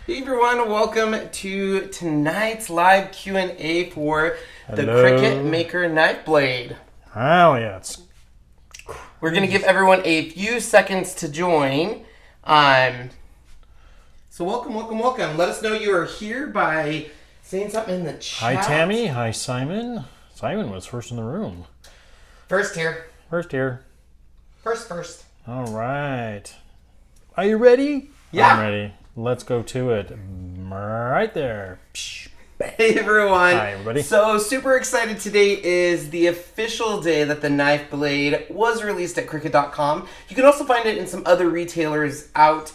Hey everyone, welcome to tonight's live Q&A for the Hello. Cricut Maker Knife Blade. Oh yeah, We're going to give everyone a few seconds to join. So welcome. Let us know you are here by saying something in the chat. Hi Tammy, hi Simon. Simon was first in the room. First here. First here. First. All right. Are you ready? Yeah. I'm ready. Let's go to it. Right there. Hey everyone. Hi everybody. So super excited. Today is the official day that the knife blade was released at Cricut.com. You can also find it in some other retailers out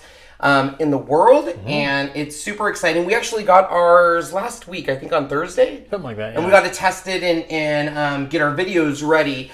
in the world, and it's super exciting. We actually got ours last week, I think on Thursday. Something like that, yeah. And we got to test it and get our videos ready.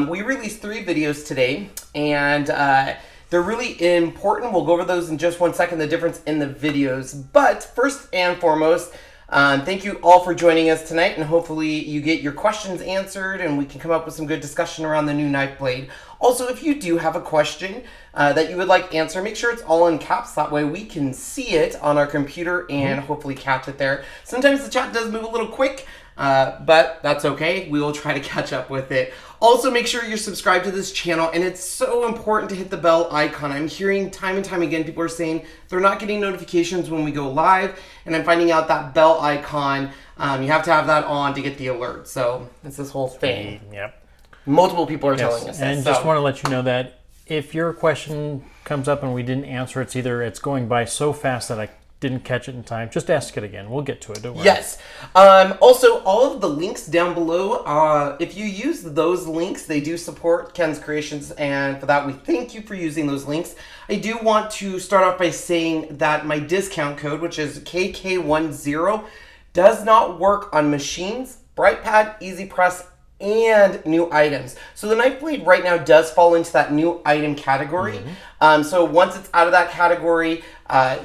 We released 3 videos today, and they're really important. We'll go over those in just one second, the difference in the videos. But first and foremost, thank you all for joining us tonight, and hopefully you get your questions answered and we can come up with some good discussion around the new knife blade. Also, if you do have a question that you would like answered, make sure it's all in caps. That way we can see it on our computer and hopefully catch it there. Sometimes the chat does move a little quick, but that's okay. We will try to catch up with it. Also, make sure you're subscribed to this channel, and it's so important to hit the bell icon. I'm hearing time and time again, people are saying they're not getting notifications when we go live, and I'm finding out that bell icon, you have to have that on to get the alert. So it's this whole thing. Yep. Multiple people are telling us And this. just want to let you know that if your question comes up and we didn't answer, it's either it's going by so fast that I didn't catch it in time. Just ask it again. We'll get to it. Don't worry. Yes. Also, all of the links down below, if you use those links, they do support Ken's Kreations, and for that, we thank you for using those links. I do want to start off by saying that my discount code, which is KK10, does not work on machines, BrightPad, Easy Press, and new items. So the knife blade right now does fall into that new item category. So once it's out of that category,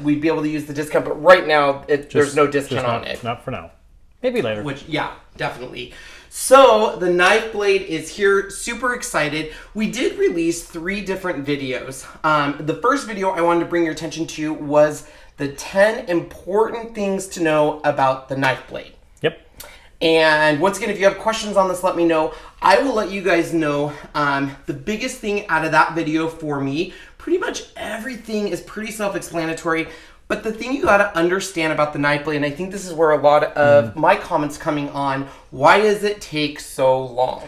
we'd be able to use the discount, but right now there's no discount on it. Not for now. Maybe later. Which, yeah, definitely. So the knife blade is here, super excited. We did release 3 different videos. The first video I wanted to bring your attention to was the 10 important things to know about the knife blade. Yep. And once again, if you have questions on this, let me know. I will let you guys know. The biggest thing out of that video for me, pretty much everything is pretty self-explanatory, but the thing you gotta understand about the knife blade, and I think this is where a lot of my comments coming on, why does it take so long?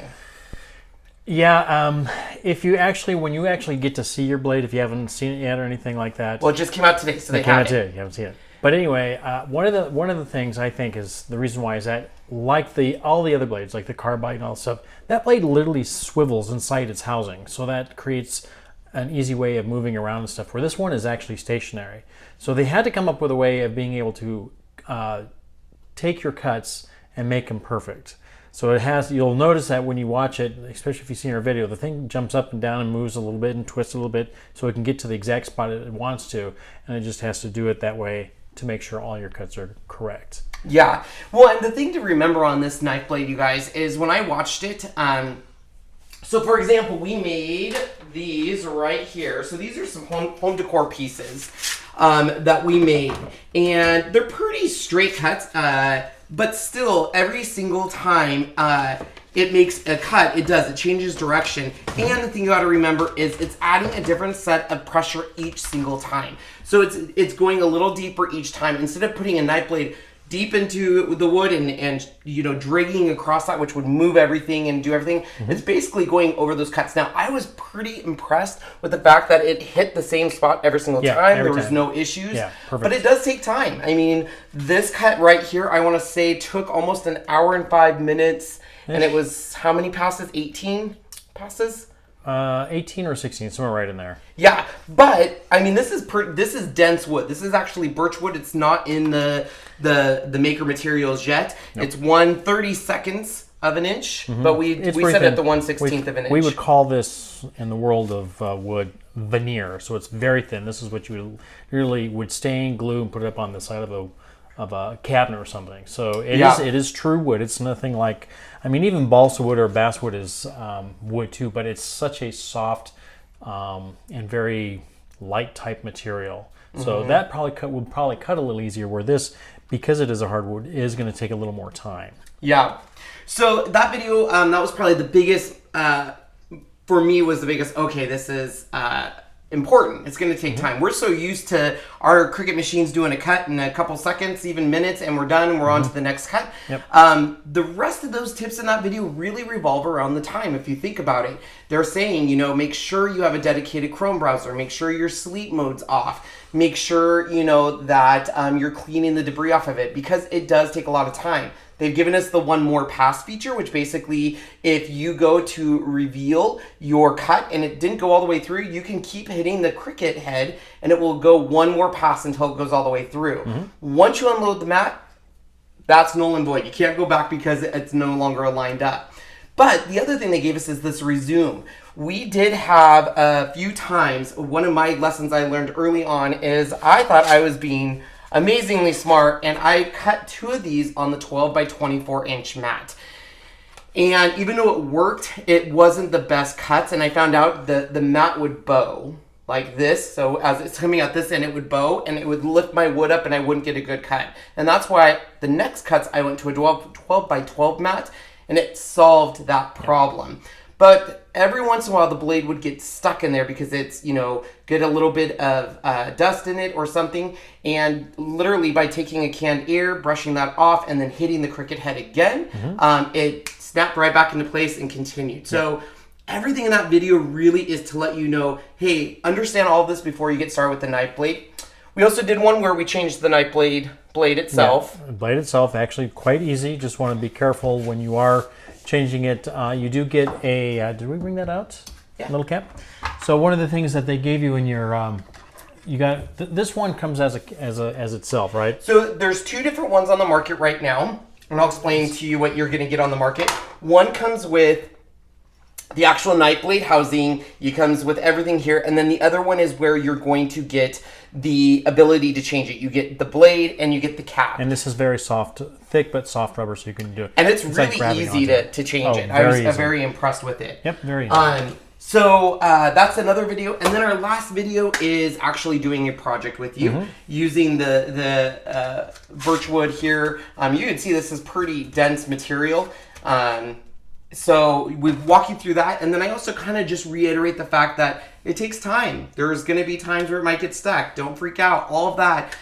Yeah, if you actually, when you actually get to see your blade, if you haven't seen it yet or anything like that. Well, it just came out today, so they have it. You haven't seen it. But anyway, one of the things I think is the reason why is that, like all the other blades, like the carbide and all that stuff, that blade literally swivels inside its housing, so that creates an easy way of moving around and stuff. Where this one is actually stationary, so they had to come up with a way of being able to take your cuts and make them perfect. So it has. You'll notice that when you watch it, especially if you've seen our video, the thing jumps up and down and moves a little bit and twists a little bit, so it can get to the exact spot it wants to, and it just has to do it that way to make sure all your cuts are correct. Yeah. Well, and the thing to remember on this knife blade, you guys, is when I watched it, so for example, we made these right here. So these are some home decor pieces that we made, and they're pretty straight cuts, but still every single time it makes a cut, it changes direction. And the thing you gotta remember is it's adding a different set of pressure each single time. So it's going a little deeper each time. Instead of putting a knife blade deep into the wood and you know, dragging across that, which would move everything and do everything, it's basically going over those cuts. Now, I was pretty impressed with the fact that it hit the same spot every single time. There was no issues. Yeah, perfect. But it does take time. I mean, this cut right here, I want to say took almost an hour and 5 minutes. And it was how many passes? 18 passes? 18 or 16, somewhere right in there. Yeah, but I mean, this is dense wood. This is actually birch wood. It's not in the maker materials yet. Nope. It's 1/32 of an inch, but we set it at the 1/16 of an inch. We would call this in the world of wood veneer, so it's very thin. This is what you really would stain, glue, and put it up on the side of a cabinet or something. So it is true wood. It's nothing like, I mean, even balsa wood or basswood is wood too, but it's such a soft and very light type material. So that would probably cut a little easier, where this, because it is a hardwood, is going to take a little more time. Yeah. So that video, that was probably the biggest, for me was the biggest, okay, this is important. It's going to take time. We're so used to our Cricut machines doing a cut in a couple seconds, even minutes, and we're done and we're on to the next cut. Yep. The rest of those tips in that video really revolve around the time. If you think about it, they're saying, you know, make sure you have a dedicated Chrome browser, make sure your sleep mode's off, make sure, you know, that you're cleaning the debris off of it, because it does take a lot of time. They've given us the one more pass feature, which basically, if you go to reveal your cut and it didn't go all the way through, you can keep hitting the Cricut head and it will go one more pass until it goes all the way through. Once you unload the mat, that's null and void. You can't go back because it's no longer aligned up. But the other thing they gave us is this resume. We did have a few times, one of my lessons I learned early on is I thought I was being amazingly smart, and I cut 2 of these on the 12 by 24 inch mat. And even though it worked, it wasn't the best cuts, and I found out that the mat would bow like this. So as it's coming out this end, it would bow and it would lift my wood up and I wouldn't get a good cut. And that's why the next cuts I went to a 12 by 12 mat, and it solved that problem. But every once in a while the blade would get stuck in there because it's, you know, get a little bit of dust in it or something. And literally by taking a canned air, brushing that off, and then hitting the Cricut head again, it snapped right back into place and continued. So everything in that video really is to let you know, hey, understand all of this before you get started with the knife blade. We also did one where we changed the knife blade itself. Yeah, blade itself, actually quite easy. Just want to be careful when you are changing it. You do get a, did we bring that out? Yeah. Little cap. So one of the things that they gave you in your, you got, this one comes as itself, right? So there's 2 different ones on the market right now, and I'll explain to you what you're going to get on the market. One comes with the actual knife blade housing, it comes with everything here, and then the other one is where you're going to get the ability to change it. You get the blade and you get the cap. And this is very soft, thick but soft rubber, so you can do it. And it's really like easy to change it. I was very impressed with it. Yep, very easy. So that's another video. And then our last video is actually doing a project with you using the birchwood here. You can see this is pretty dense material. So we walk you through that, and then I also kind of just reiterate the fact that it takes time. There's going to be times where it might get stuck. Don't freak out, all of that.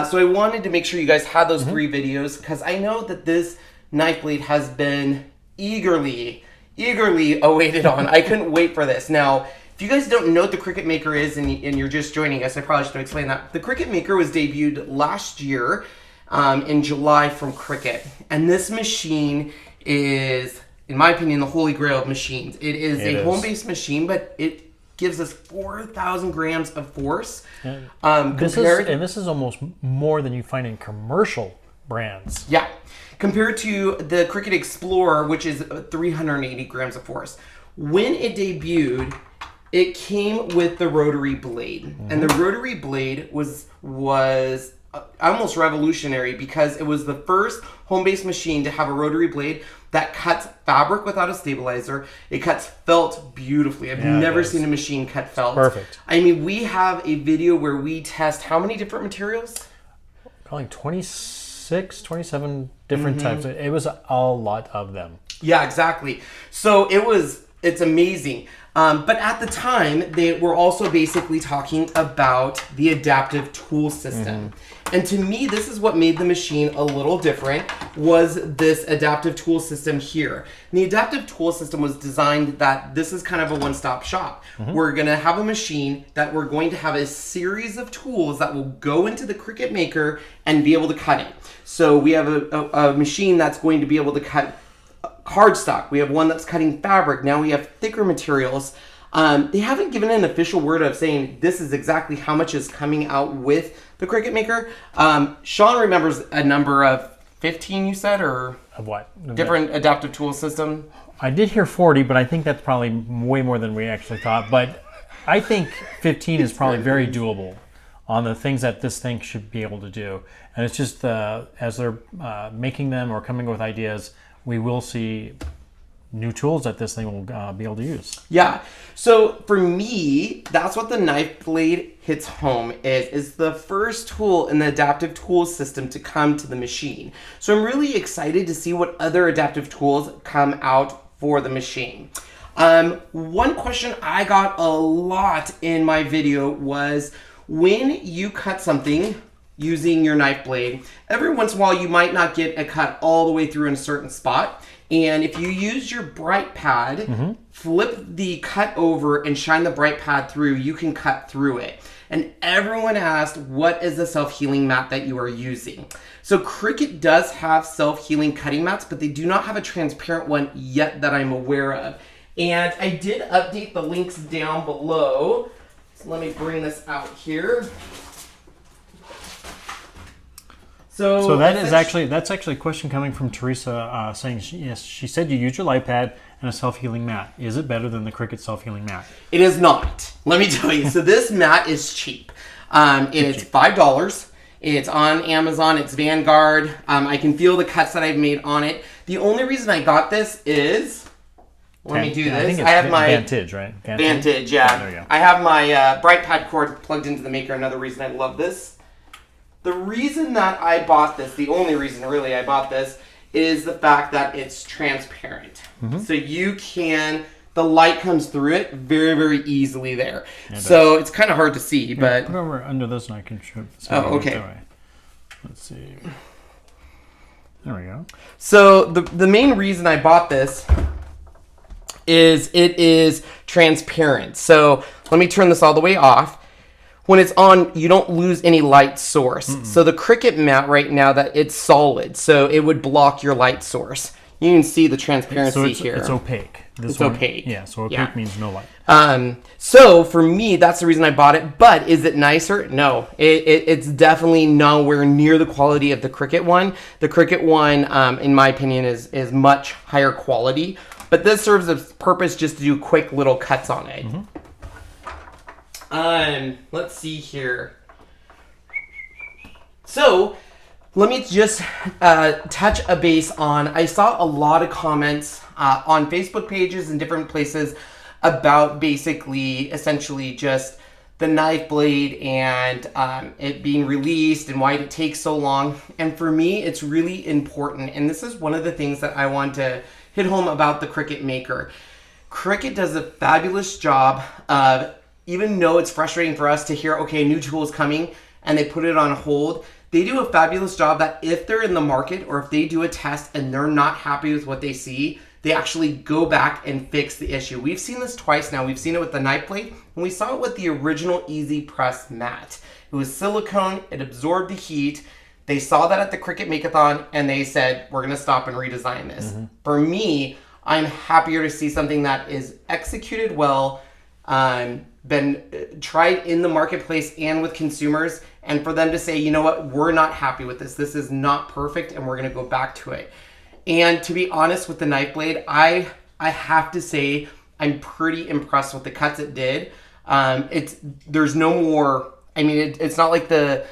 So I wanted to make sure you guys had those 3 videos, because I know that this knife blade has been eagerly awaited on. I couldn't wait for this. Now, if you guys don't know what the Cricut Maker is and you're just joining us, I probably should explain that. The Cricut Maker was debuted last year in July from Cricut, and this machine is, in my opinion, the holy grail of machines. It is a home-based machine, but it gives us 4,000 grams of force. This is almost more than you find in commercial brands. Yeah, compared to the Cricut Explorer, which is 380 grams of force. When it debuted, it came with the rotary blade, and the rotary blade was almost revolutionary because it was the first home-based machine to have a rotary blade that cuts fabric without a stabilizer. It cuts felt beautifully. I've never seen a machine cut felt. Perfect. I mean, we have a video where we test how many different materials? Calling 26, 27 different types. It was a lot of them. Yeah, exactly. So it's amazing. But at the time, they were also basically talking about the adaptive tool system. And to me, this is what made the machine a little different, was this adaptive tool system here. And the adaptive tool system was designed that this is kind of a one-stop shop. We're going to have a machine that we're going to have a series of tools that will go into the Cricut Maker and be able to cut it. So we have a machine that's going to be able to cut cardstock. We have one that's cutting fabric. Now we have thicker materials. They haven't given an official word of saying this is exactly how much is coming out with the Cricut Maker. Sean remembers a number of 15, you said, or of what? Different adaptive tool system. I did hear 40, but I think that's probably way more than we actually thought. But I think 15 is probably very doable on the things that this thing should be able to do. And it's just as they're making them or coming up with ideas, we will see new tools that this thing will be able to use. Yeah. So for me, that's what the knife blade hits home is the first tool in the adaptive tools system to come to the machine. So I'm really excited to see what other adaptive tools come out for the machine. One question I got a lot in my video was when you cut something using your knife blade, every once in a while you might not get a cut all the way through in a certain spot. And if you use your bright pad, flip the cut over and shine the bright pad through, you can cut through it. And everyone asked, what is the self-healing mat that you are using? So Cricut does have self-healing cutting mats, but they do not have a transparent one yet that I'm aware of. And I did update the links down below. So let me bring this out here. So that's actually a question coming from Teresa saying, yes, she said you use your light pad and a self-healing mat. Is it better than the Cricut self-healing mat? It is not. Let me tell you. So this mat is cheap. It's $5. It's on Amazon. It's Vanguard. I can feel the cuts that I've made on it. The only reason I got this is, let me do this. I think it's have my Vantage, right? Vantage, yeah. There you go. I have my bright pad cord plugged into the maker. Another reason I love this. The reason that I bought this, the only reason really I bought this, is the fact that it's transparent. So you can, the light comes through it very, very easily there. So it's kind of hard to see, but... Put over under this and I can show. Oh, okay. Let's see. There we go. So the main reason I bought this is it is transparent. So let me turn this all the way off. When it's on, you don't lose any light source. So the Cricut mat right now, that it's solid, so it would block your light source. You can see the transparency here. It's opaque. It's opaque. Yeah, so opaque means no light. So for me, that's the reason I bought it. But is it nicer? No. It's definitely nowhere near the quality of the Cricut one. The Cricut one, in my opinion, is much higher quality. But this serves a purpose just to do quick little cuts on it. Let's see here. So, let me just touch a base on, I saw a lot of comments on Facebook pages and different places about basically, essentially just the knife blade and it being released and why it takes so long. And for me, it's really important. And this is one of the things that I want to hit home about the Cricut Maker. Cricut does a fabulous job of, even though it's frustrating for us to hear, okay, new tool is coming, and they put it on hold, they do a fabulous job that if they're in the market or if they do a test and they're not happy with what they see, they actually go back and fix the issue. We've seen this twice now. We've seen it with the knife blade, and we saw it with the original Easy Press mat. It was silicone, it absorbed the heat. They saw that at the Cricut Makeathon, and they said, we're gonna stop and redesign this. For me, I'm happier to see something that is executed well, been tried in the marketplace and with consumers, and for them to say, you know what, we're not happy with this. This is not perfect, and we're going to go back to it. And to be honest with the knife blade, I have to say I'm pretty impressed with the cuts it did. There's no more, I mean, it's not like the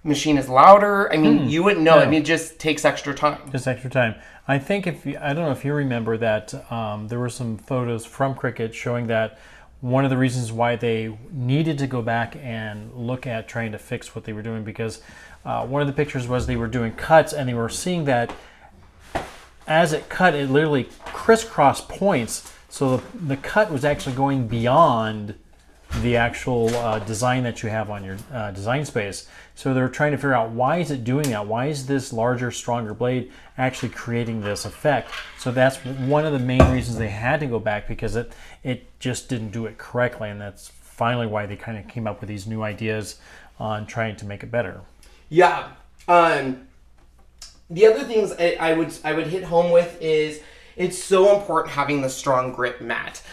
machine is louder. I mean, you wouldn't know. No. I mean, it just takes extra time. Just extra time. I think I don't know if you remember that there were some photos from Cricut showing that one of the reasons why they needed to go back and look at trying to fix what they were doing, because one of the pictures was they were doing cuts and they were seeing that as it cut, it literally crisscrossed points. So the cut was actually going beyond the actual design that you have on your design space. So they're trying to figure out, why is it doing that? Why is this larger, stronger blade actually creating this effect? So that's one of the main reasons they had to go back, because it just didn't do it correctly. And that's finally why they kind of came up with these new ideas on trying to make it better. Yeah. The other things I would hit home with is it's so important having the strong grip mat.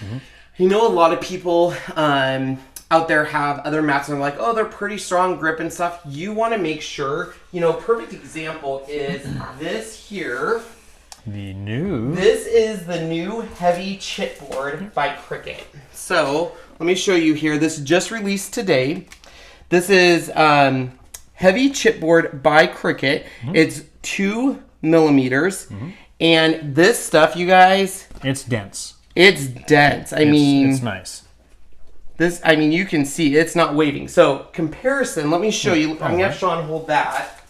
You know, a lot of people out there have other mats and they're like, oh, they're pretty strong grip and stuff. You want to make sure, you know, perfect example is this here. This is the new heavy chipboard by Cricut. So let me show you here. This just released today. This is heavy chipboard by Cricut. It's 2 millimeters. And this stuff, you guys, It's dense. it's dense. I mean, it's nice. this, I mean, you can see it's not waving. So comparison, let me show you. I'm going to have Sean hold that.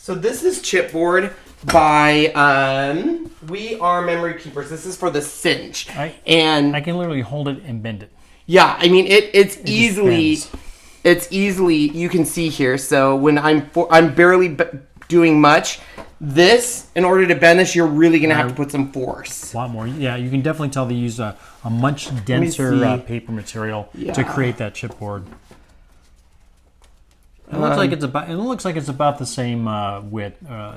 So this is Chipboard by We Are Memory Keepers. This is for the cinch. And I can literally hold it and bend it. yeah, I mean it's easily you can see here. So when I'm barely doing much, this, in order to bend this, you're really gonna have to put some force. A lot more. Yeah, you can definitely tell they use a much denser paper material to create that chipboard. It looks like it's about the same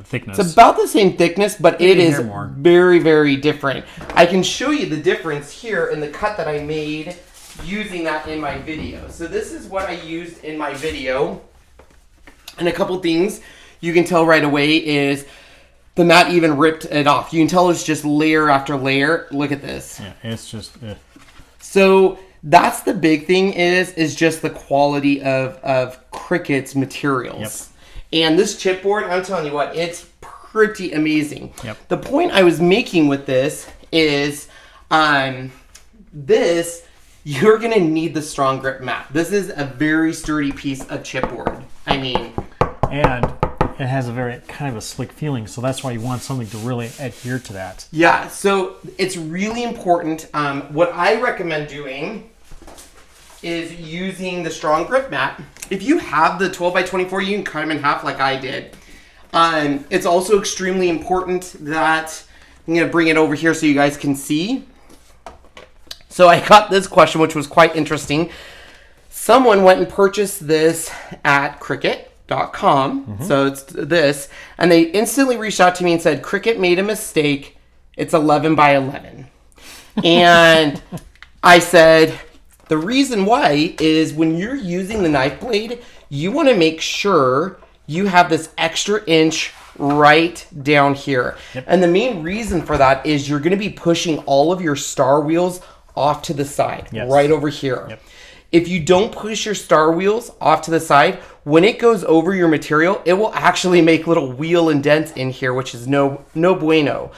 thickness. It's about the same thickness, but it is very, very different. I can show you the difference here in the cut that I made using that in my video. So this is what I used in my video. And a couple things you can tell right away is the mat even ripped it off. You can tell it's just layer after layer. Look at this. Yeah, it's just... So that's the big thing is just the quality of Cricut's materials. Yep. And this chipboard, I'm telling you what, it's pretty amazing. Yep. The point I was making with this is you're going to need the strong grip mat. This is a very sturdy piece of chipboard. I mean... And it has a very kind of a slick feeling, so that's why you want something to really adhere to that. Yeah, so it's really important. What I recommend doing is using the strong grip mat. If you have the 12 by 24, you can cut them in half like I did. It's also extremely important that, I'm going to bring it over here so you guys can see. So I got this question, which was quite interesting. Someone went and purchased this at Cricut.com. So it's this, and they instantly reached out to me and said, Cricut made a mistake. It's 11 by 11. And I said, the reason why is when you're using the knife blade, you want to make sure you have this extra inch right down here. Yep. And the main reason for that is you're going to be pushing all of your star wheels off to the side, right over here. Yep. If you don't push your star wheels off to the side, when it goes over your material, it will actually make little wheel indents in here, which is no bueno.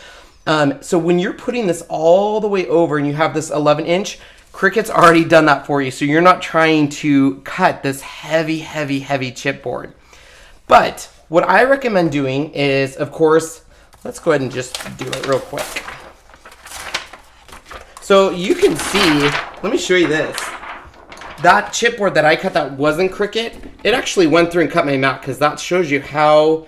So when you're putting this all the way over and you have this 11 inch, Cricut's already done that for you. So you're not trying to cut this heavy chipboard. But what I recommend doing is, of course, let's go ahead and just do it real quick. So you can see, let me show you this. That chipboard that I cut that wasn't Cricut, it actually went through and cut my mat, because that shows you how,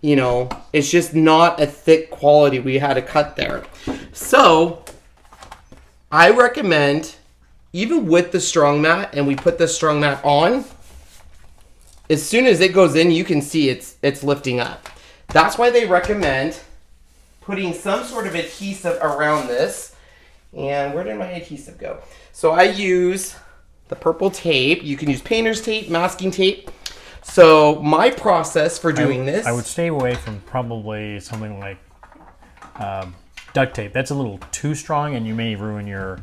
you know, it's just not a thick quality we had to cut there. So I recommend, even with the strong mat, and we put the strong mat on, as soon as it goes in, you can see it's lifting up. That's why they recommend putting some sort of adhesive around this. And where did my adhesive go? So I use the purple tape. You can use painter's tape, masking tape. So my process for doing this... I would stay away from probably something like duct tape. That's a little too strong and you may ruin your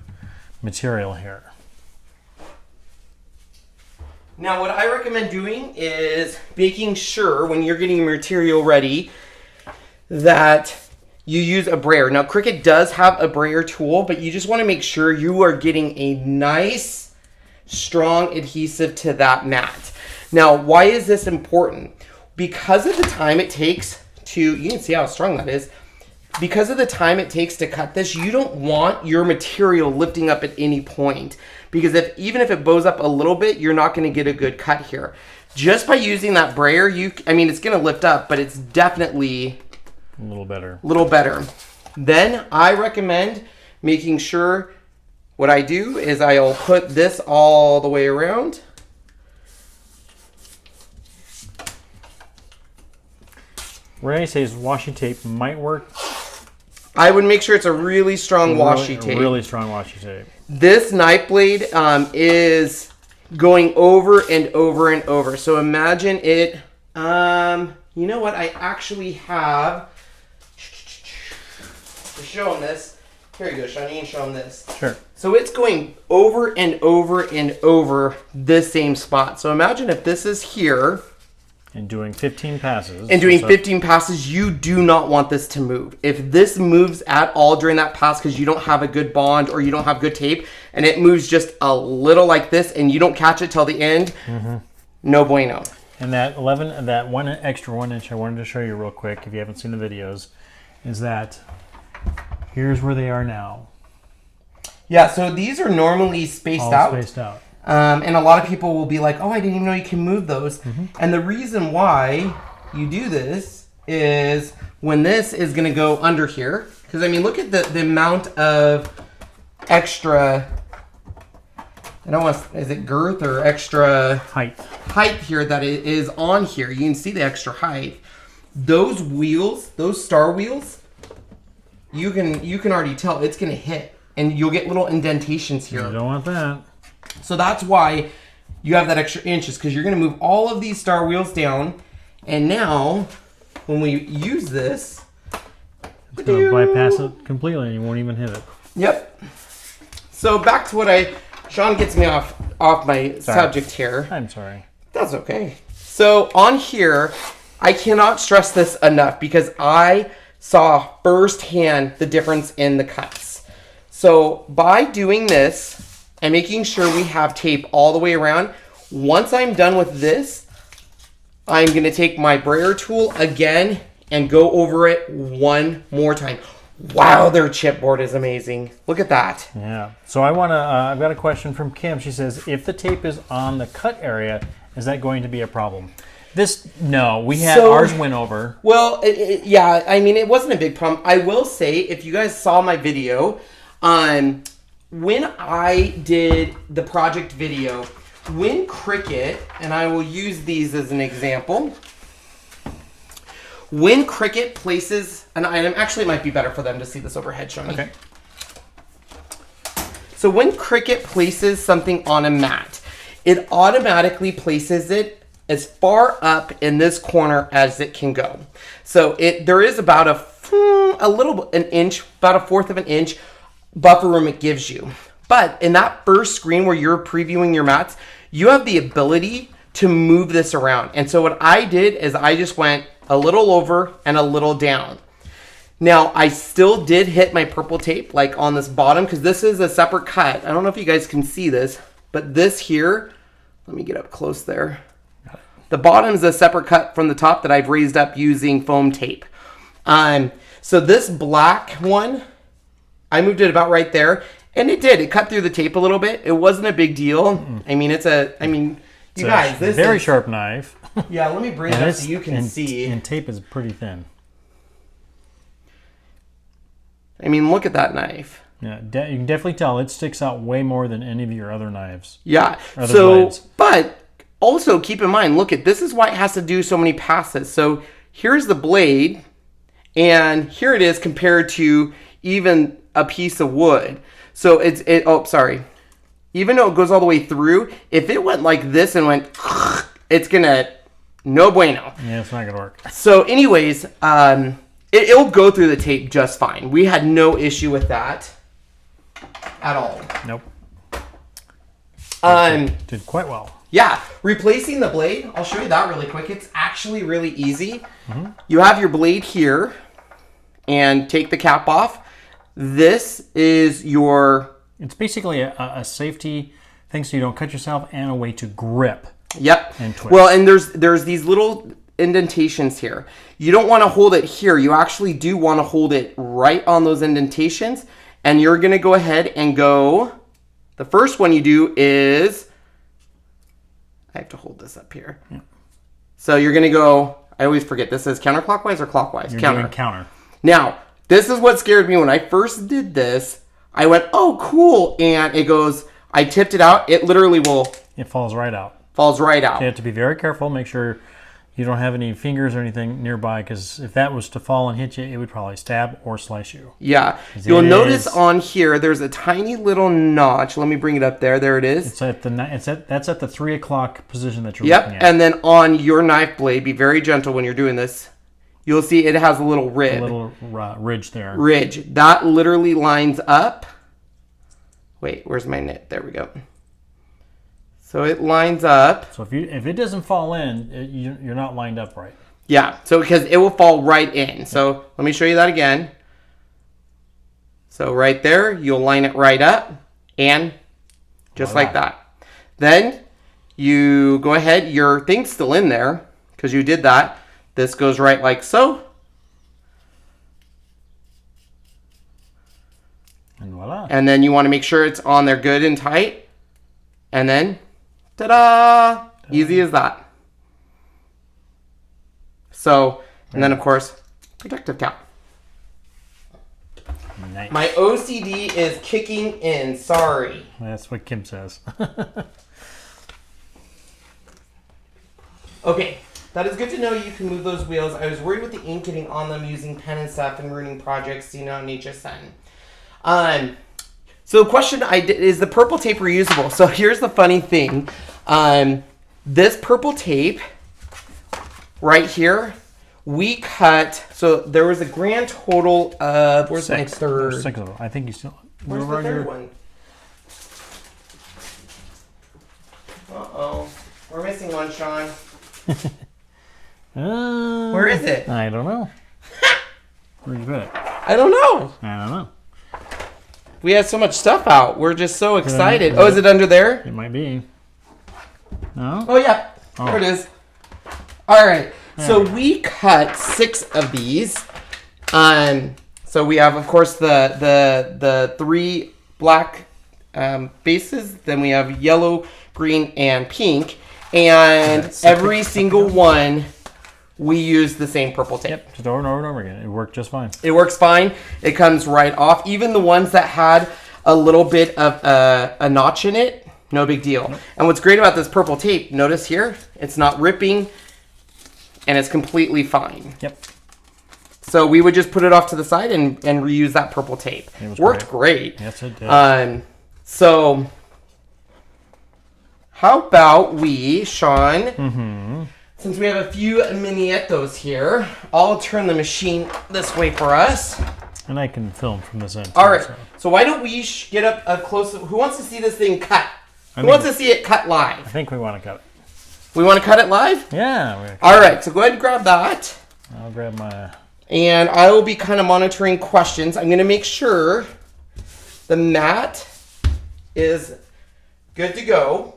material here. Now what I recommend doing is making sure when you're getting your material ready that you use a brayer. Now Cricut does have a brayer tool, but you just want to make sure you are getting a nice, strong adhesive to that mat. Now, why is this important? Because of the time it takes to, you can see how strong that is. Because of the time it takes to cut this, you don't want your material lifting up at any point. Because even if it bows up a little bit, you're not going to get a good cut here. Just by using that brayer, I mean, it's going to lift up, but it's definitely a little better. Then I recommend making sure what I do is I'll put this all the way around. Renee says washi tape might work. I would make sure it's a really strong washi tape. Really strong washi tape. This knife blade is going over and over and over. So imagine it, you know what, I actually have, to show them this, Here you go, Sean. You can show them this. Sure. So it's going over and over and over this same spot. So imagine if this is here. And doing 15 passes. And doing 15 passes, you do not want this to move. If this moves at all during that pass because you don't have a good bond or you don't have good tape, and it moves just a little like this and you don't catch it till the end, no bueno. And that 11, that one extra 1 inch I wanted to show you real quick, if you haven't seen the videos, is that here's where they are now. Yeah, so these are normally spaced out. Spaced out. And a lot of people will be like, oh, I didn't even know you can move those. And the reason why you do this is when this is going to go under here. Because, I mean, look at the amount of extra, I don't want to, is it girth or extra height here that it is on here. You can see the extra height. Those wheels, those star wheels, you can already tell it's going to hit. And you'll get little indentations here. You don't want that. So that's why you have that extra inches, because you're going to move all of these star wheels down. And now, when we use this, it's going to bypass it completely and you won't even hit it. Yep. So back to Sean gets me off my subject here. I'm sorry. That's okay. So on here, I cannot stress this enough because I saw firsthand the difference in the cuts. So by doing this and making sure we have tape all the way around, once I'm done with this, I'm going to take my brayer tool again and go over it one more time. Wow, their chipboard is amazing. Look at that. Yeah. So I want to, I've got a question from Kim. She says, if the tape is on the cut area, is that going to be a problem? No, we had, ours went over. Well, yeah, I mean, it wasn't a big problem. I will say, if you guys saw my video, when I did the project video, when Cricut, and I will use these as an example, when Cricut places an item, actually it might be better for them to see this overhead, show me. Okay. So when Cricut places something on a mat, it automatically places it as far up in this corner as it can go. So there is about an inch, about 1/4 of an inch buffer room it gives you. But in that first screen where you're previewing your mats, you have the ability to move this around. And so what I did is I just went a little over and a little down. Now, I still did hit my purple tape like on this bottom because this is a separate cut. I don't know if you guys can see this, but this here, let me get up close there. The bottom is a separate cut from the top that I've raised up using foam tape. So this black one, I moved it about right there, and it did. It cut through the tape a little bit. It wasn't a big deal. I mean, you guys, this is very sharp knife. Yeah, let me bring it up so you can see. And tape is pretty thin. I mean, look at that knife. Yeah, you can definitely tell it sticks out way more than any of your other knives. Yeah. Blades. But also keep in mind, look at this is why it has to do so many passes. So here's the blade, and here it is compared to even a piece of wood. So even though it goes all the way through, if it went like this and went, it's gonna no bueno. Yeah, it's not gonna work. So anyways, it'll go through the tape just fine. We had no issue with that at all. Nope. Did quite well. Yeah, replacing the blade, I'll show you that really quick. It's actually really easy. You have your blade here and take the cap off. This is it's basically a safety thing so you don't cut yourself and a way to grip. Yep. And twist. Well, and there's these little indentations here. You don't want to hold it here. You actually do want to hold it right on those indentations. And you're going to go ahead and go, the first one you do is, I have to hold this up here. Yeah. So you're going to go, I always forget, this is counterclockwise or clockwise? You're doing counter. Now, this is what scared me when I first did this. I went, oh, cool. And it goes, I tipped it out. It literally It falls right out. Falls right out. So you have to be very careful. Make sure you don't have any fingers or anything nearby, because if that was to fall and hit you, it would probably stab or slice you. Yeah. You'll notice on here, there's a tiny little notch. Let me bring it up there. There it is. That's at the 3 o'clock position that you're looking at. And then on your knife blade, be very gentle when you're doing this. you'll see it has a little rib. A little ridge there. Ridge. That literally lines up. Wait, where's my knit? There we go. So it lines up. So if it doesn't fall in, you're not lined up right. Yeah, so because it will fall right in. So let me show you that again. So right there, you'll line it right up and just like that. Then you go ahead, your thing's still in there because you did that. This goes right like so. And voila. And then you want to make sure it's on there good and tight. And then, ta-da! Easy as that. So, and then of course, protective cap. Nice. My OCD is kicking in. Sorry. That's what Kim says. Okay, that is good to know you can move those wheels. I was worried with the ink getting on them using pen and stuff and ruining projects, you know, HSN. So the question is the purple tape reusable? So here's the funny thing. This purple tape right here, we cut, so there was a grand total of, where's my third? There's 6 of them. I think you still... Where's the third one? Uh-oh. We're missing one, Sean. Where is it? I don't know. Where'd you put it? I don't know. I don't know. We had so much stuff out. We're just so excited. Oh, is it under there? It might be. No? Oh, yeah. Oh. There it is. All right. So we cut 6 of these. So we have, of course, the 3 black bases. Then we have yellow, green, and pink. And every single one, we use the same purple tape. Yep, just over and over and over again. It worked just fine. It works fine. It comes right off. Even the ones that had a little bit of a notch in it, no big deal. Nope. And what's great about this purple tape, notice here, it's not ripping, and it's completely fine. Yep. So we would just put it off to the side and reuse that purple tape. It worked great. Yes, it did. So how about we, Sean, since we have a few miniatos here, I'll turn the machine this way for us. And I can film from this end. All right. So why don't we get up a close... Who wants to see this thing cut? Who wants to see it cut live? I think we want to cut it. We want to cut it live? Yeah. All right. So go ahead and grab that. I'll grab my... And I will be kind of monitoring questions. I'm going to make sure the mat is good to go.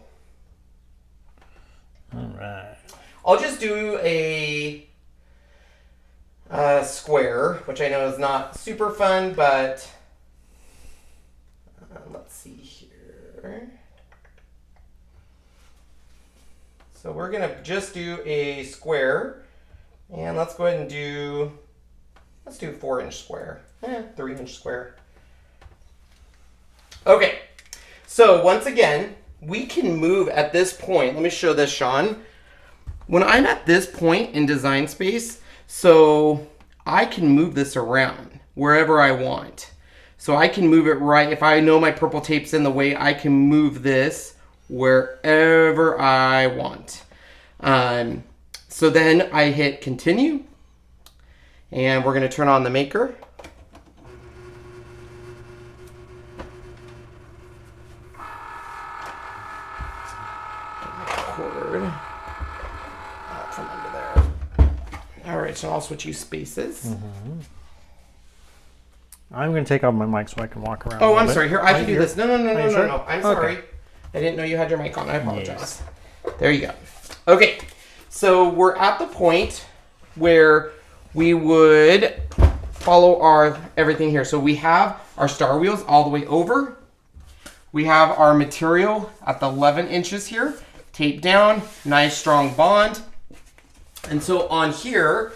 All right. I'll just do a square, which I know is not super fun, but let's see here. So we're going to just do a square, and let's go ahead and do, let's do 4-inch square, 3-inch square. Okay, so once again, we can move at this point. Let me show this, Sean. When I'm at this point in design space, so I can move this around wherever I want. So I can move it right. If I know my purple tape's in the way, I can move this wherever I want. So then I hit continue, and we're going to turn on the maker. From under there. All right, so I'll switch you spaces. I'm going to take off my mic so I can walk around. Oh, I'm sorry. Here, I can do here? this. No. Sure? I'm sorry. I didn't know you had your mic on. I apologize. Yes. There you go. Okay, so we're at the point where we would follow our everything here. So we have our star wheels all the way over. We have our material at the 11 inches here. Tape down, nice strong bond. And so on here,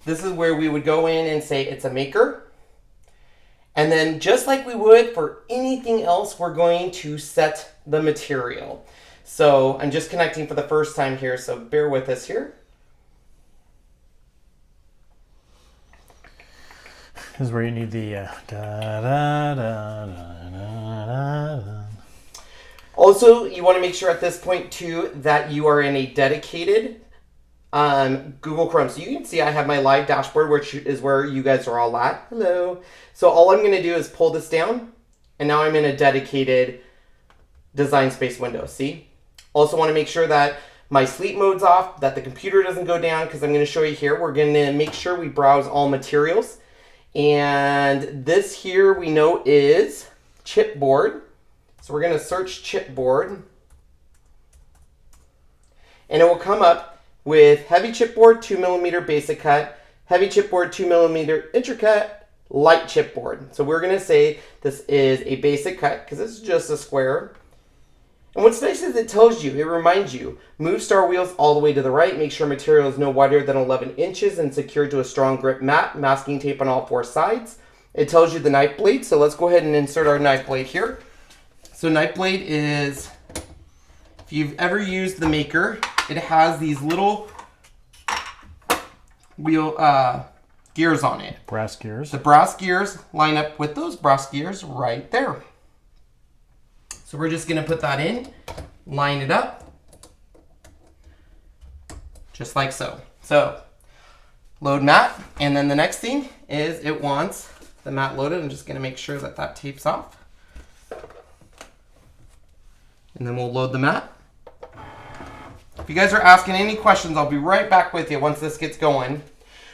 this is where we would go in and say it's a maker. And then just like we would for anything else, we're going to set the material. So I'm just connecting for the first time here, so bear with us here. This is where you need the da, da, da, da, da, da. Also, you want to make sure at this point too that you are in a dedicated Google Chrome. So you can see I have my live dashboard, which is where you guys are all at. Hello. So all I'm going to do is pull this down, and now I'm in a dedicated design space window. See? Also want to make sure that my sleep mode's off, that the computer doesn't go down, because I'm going to show you here. We're going to make sure we browse all materials. And this here we know is chipboard. So we're going to search chipboard. And it will come up with heavy chipboard, 2mm basic cut, heavy chipboard, 2mm intricate, light chipboard. So we're going to say this is a basic cut because this is just a square. And what's nice is it tells you, it reminds you, move star wheels all the way to the right, make sure material is no wider than 11 inches and secured to a strong grip mat, masking tape on all 4 sides. It tells you the knife blade, so let's go ahead and insert our knife blade here. So knife blade is, if you've ever used the Maker, it has these little wheel gears on it. Brass gears. The brass gears line up with those brass gears right there. So we're just going to put that in, line it up, just like so. So load mat, and then the next thing is it wants the mat loaded. I'm just going to make sure that that tapes off. And then we'll load the mat. If you guys are asking any questions, I'll be right back with you once this gets going.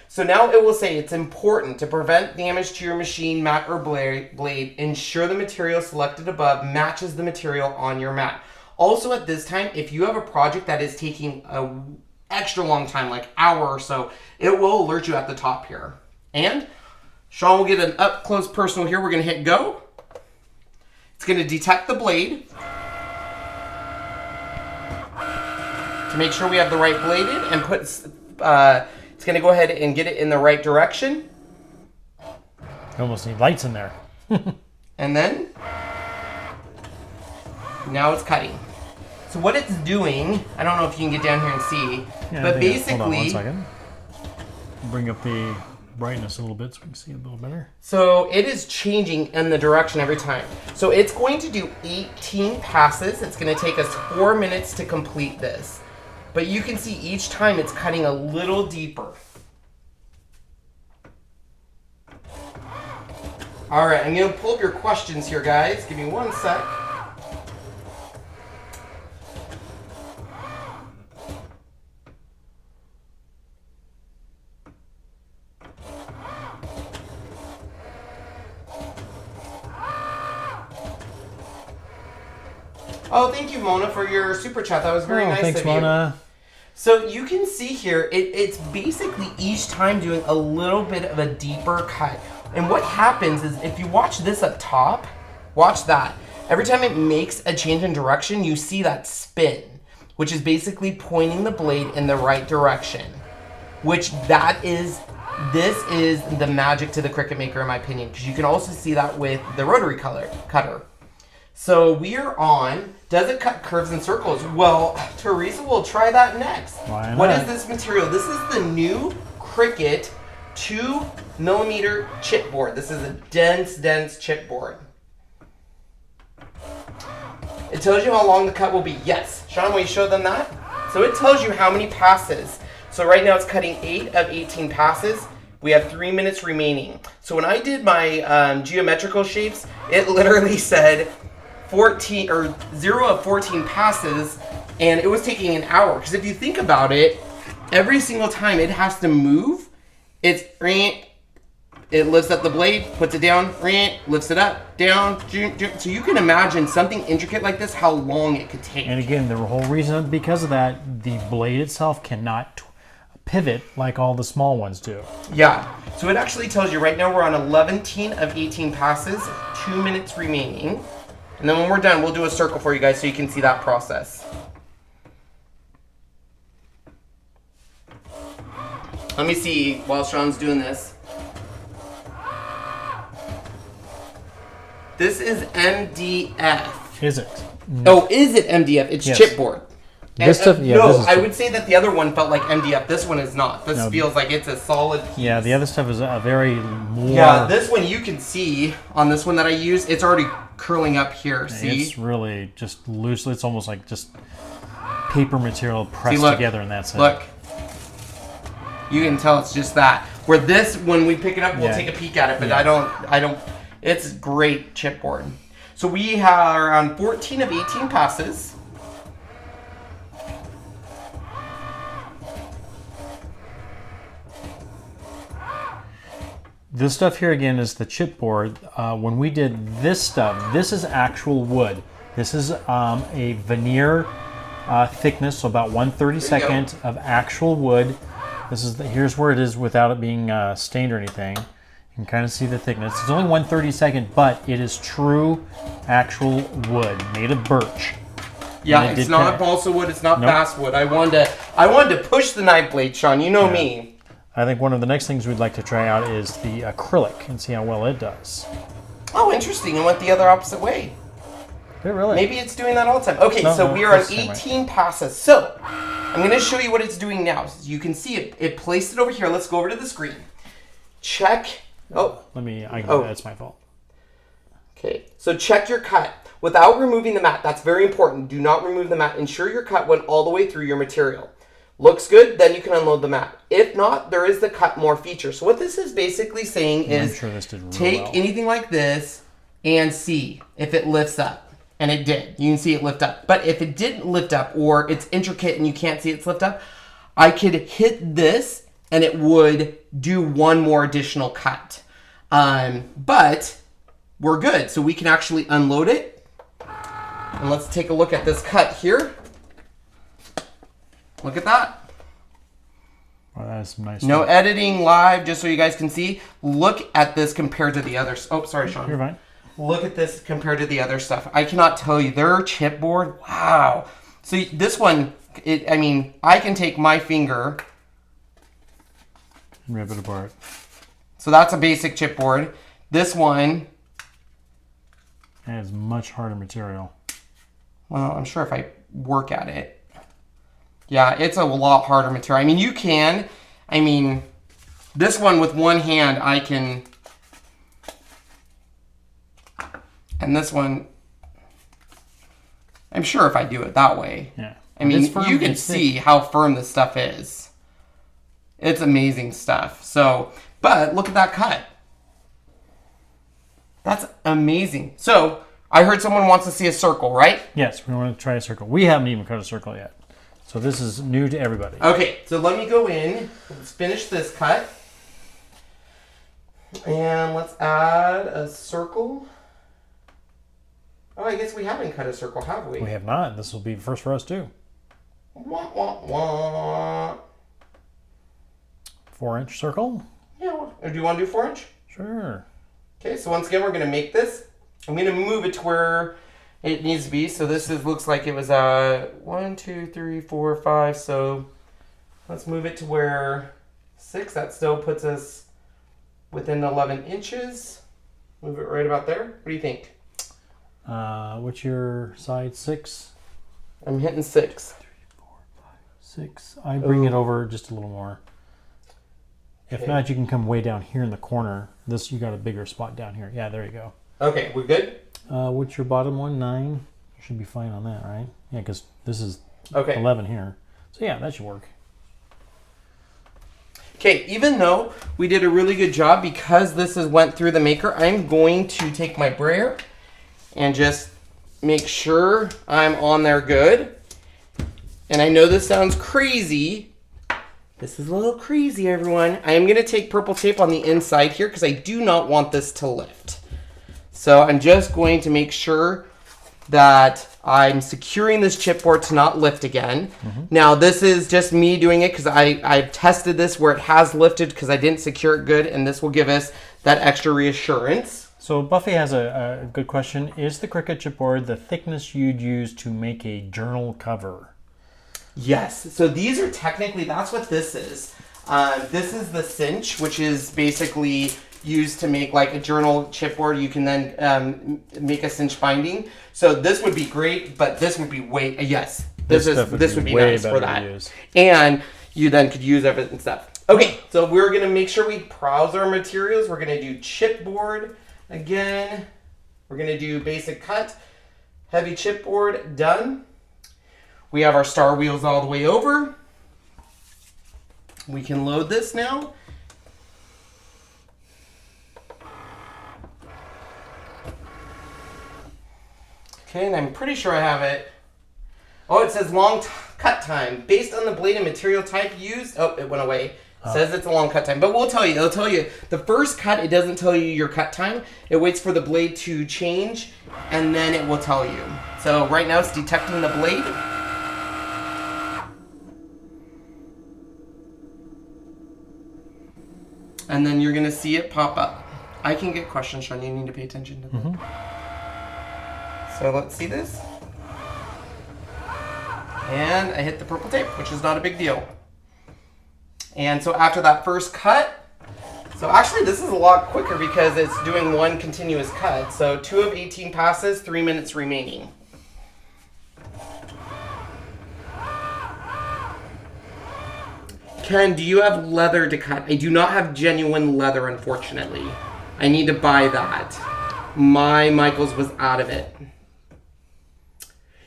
So now it will say it's important to prevent damage to your machine, mat, or blade. Ensure the material selected above matches the material on your mat. Also at this time, if you have a project that is taking an extra long time, like hour or so, it will alert you at the top here. And Sean will get an up close personal here. We're going to hit go. It's going to detect the blade to make sure we have the right blade in, and put it's going to go ahead and get it in the right direction. You almost need lights in there. And then now it's cutting. So what it's doing, I don't know if you can get down here and see, but basically, hold on 1 second. Bring up the brightness a little bit so we can see a little better. So it is changing in the direction every time. So it's going to do 18 passes. It's going to take us 4 minutes to complete this. But you can see each time it's cutting a little deeper. All right, I'm going to pull up your questions here, guys. Give me 1 sec. Oh, thank you, Mona, for your super chat. That was very nice thanks, of you. Mona. So you can see here, it's basically each time doing a little bit of a deeper cut. And what happens is if you watch this up top, watch that. Every time it makes a change in direction, you see that spin, which is basically pointing the blade in the right direction. This is the magic to the Cricut Maker, in my opinion, because you can also see that with the rotary cutter. So we are on, does it cut curves and circles? Well, Teresa will try that next. Why not? What is this material? This is the new Cricut 2mm chipboard. This is a dense chipboard. It tells you how long the cut will be. Yes. Sean, will you show them that? So it tells you how many passes. So right now it's cutting 8 of 18 passes. We have 3 minutes remaining. So when I did my geometrical shapes, it literally said 14 or 0 of 14 passes, and it was taking an hour. Because if you think about it, every single time it has to move, it lifts up the blade, puts it down, lifts it up, down. So you can imagine something intricate like this, how long it could take. And again, the whole reason because of that, the blade itself cannot pivot like all the small ones do. Yeah, so it actually tells you right now we're on 11 of 18 passes, 2 minutes remaining. And then when we're done, we'll do a circle for you guys so you can see that process. Let me see while Sean's doing this. This is MDF. Is it? No. Oh, is it MDF? It's yes. Chipboard. This stuff, yeah, no, this I would say that the other one felt like MDF. This one is not. This no, feels like it's a solid piece. Yeah, the other stuff is a very more... Yeah, this one you can see on this one that I use, it's already curling up here. See? It's really just loose. It's almost like just paper material pressed together in that sense. Look. You can tell it's just that. Where this, when we pick it up, we'll Yeah. take a peek at it, but Yeah. I don't, it's great chipboard. So we are on 14 of 18 passes. This stuff here again is the chipboard. When we did this stuff, this is actual wood. This is a veneer thickness, so about 1/32 of actual wood. This is here's where it is without it being stained or anything. You can kind of see the thickness. It's only 1/32, but it is true actual wood made of birch. Yeah, it's not balsa wood. It's not basswood. I wanted to push the knife blade, Sean. You know me. I think one of the next things we'd like to try out is the acrylic and see how well it does. Oh, interesting. It went the other opposite way. Did it really? Maybe it's doing that all the time. Okay, so we are on 18 passes. So I'm going to show you what it's doing now. So you can see it placed it over here. Let's go over to the screen. Check. Oh. That's my fault. Okay, so check your cut. Without removing the mat, that's very important. Do not remove the mat. Ensure your cut went all the way through your material. Looks good, then you can unload the mat. If not, there is the cut more feature. So what this is basically saying is take anything like this and see if it lifts up. And it did. You can see it lift up. But if it didn't lift up or it's intricate and you can't see it's lift up, I could hit this and it would do one more additional cut. But we're good. So we can actually unload it. And let's take a look at this cut here. Look at that. Well, that's nice. No editing live, just so you guys can see. Look at this compared to the others. Oh, sorry, Sean. You're fine. Look at this compared to the other stuff. I cannot tell you. Their chipboard, wow. So this one, I mean, I can take my finger. And rip it apart. So that's a basic chipboard. This one. And it's much harder material. Well, I'm sure if I work at it. Yeah, it's a lot harder material. I mean, you can. I mean, this one with one hand, I can. And this one, I'm sure if I do it that way. Yeah. I mean, you can see how firm this stuff is. It's amazing stuff. So, but look at that cut. That's amazing. So, I heard someone wants to see a circle, right? Yes, we want to try a circle. We haven't even cut a circle yet. So this is new to everybody. Okay, so let me go in. Let's finish this cut. And let's add a circle. Oh, I guess we haven't cut a circle, have we? We have not. This will be first for us too. Wah, wah, wah. 4-inch circle? Yeah, do you want to do 4-inch? Sure. Okay, so once again, we're going to make this. I'm going to move it to where it needs to be. So this looks like it was 1, 2, 3, 4, 5. So let's move it to where 6. That still puts us within 11 inches. Move it right about there. What do you think? What's your side? 6? I'm hitting 6. 3, 4, 5, 6. I bring it over just a little more. If not, you can come way down here in the corner. This, you got a bigger spot down here. Yeah, there you go. Okay, we're good? What's your bottom one? 9? You should be fine on that, right? Yeah, because this is 11 here. So yeah, that should work. Okay, even though we did a really good job, because this went through the maker, I'm going to take my brayer and just make sure I'm on there good. And I know this sounds crazy. This is a little crazy, everyone. I am going to take purple tape on the inside here because I do not want this to lift. So I'm just going to make sure that I'm securing this chipboard to not lift again. Now, this is just me doing it because I've tested this where it has lifted because I didn't secure it good, and this will give us that extra reassurance. So Buffy has a good question. Is the Cricut chipboard the thickness you'd use to make a journal cover? Yes. So these are technically, that's what this is. This is the cinch, which is basically used to make like a journal chipboard. You can then make a cinch binding. So this would be great, but this would be this would be nice for that. And you then could use everything stuff. Okay, so we're gonna make sure we browse our materials. We're gonna do chipboard again. We're gonna do basic cut, heavy chipboard, done. We have our star wheels all the way over. We can load this now. Okay, and I'm pretty sure I have it. Oh, it says long cut time. Based on the blade and material type used. Oh, it went away. It says it's a long cut time. But we'll tell you. It'll tell you the first cut, it doesn't tell you your cut time. It waits for the blade to change, and then it will tell you. So right now it's detecting the blade. And then you're going to see it pop up. I can get questions, Sean. You need to pay attention to them. So let's see this. And I hit the purple tape, which is not a big deal. And so after that first cut, so actually this is a lot quicker because it's doing one continuous cut. So 2 of 18 passes, 3 minutes remaining. Ken, do you have leather to cut? I do not have genuine leather, unfortunately. I need to buy that. My Michaels was out of it.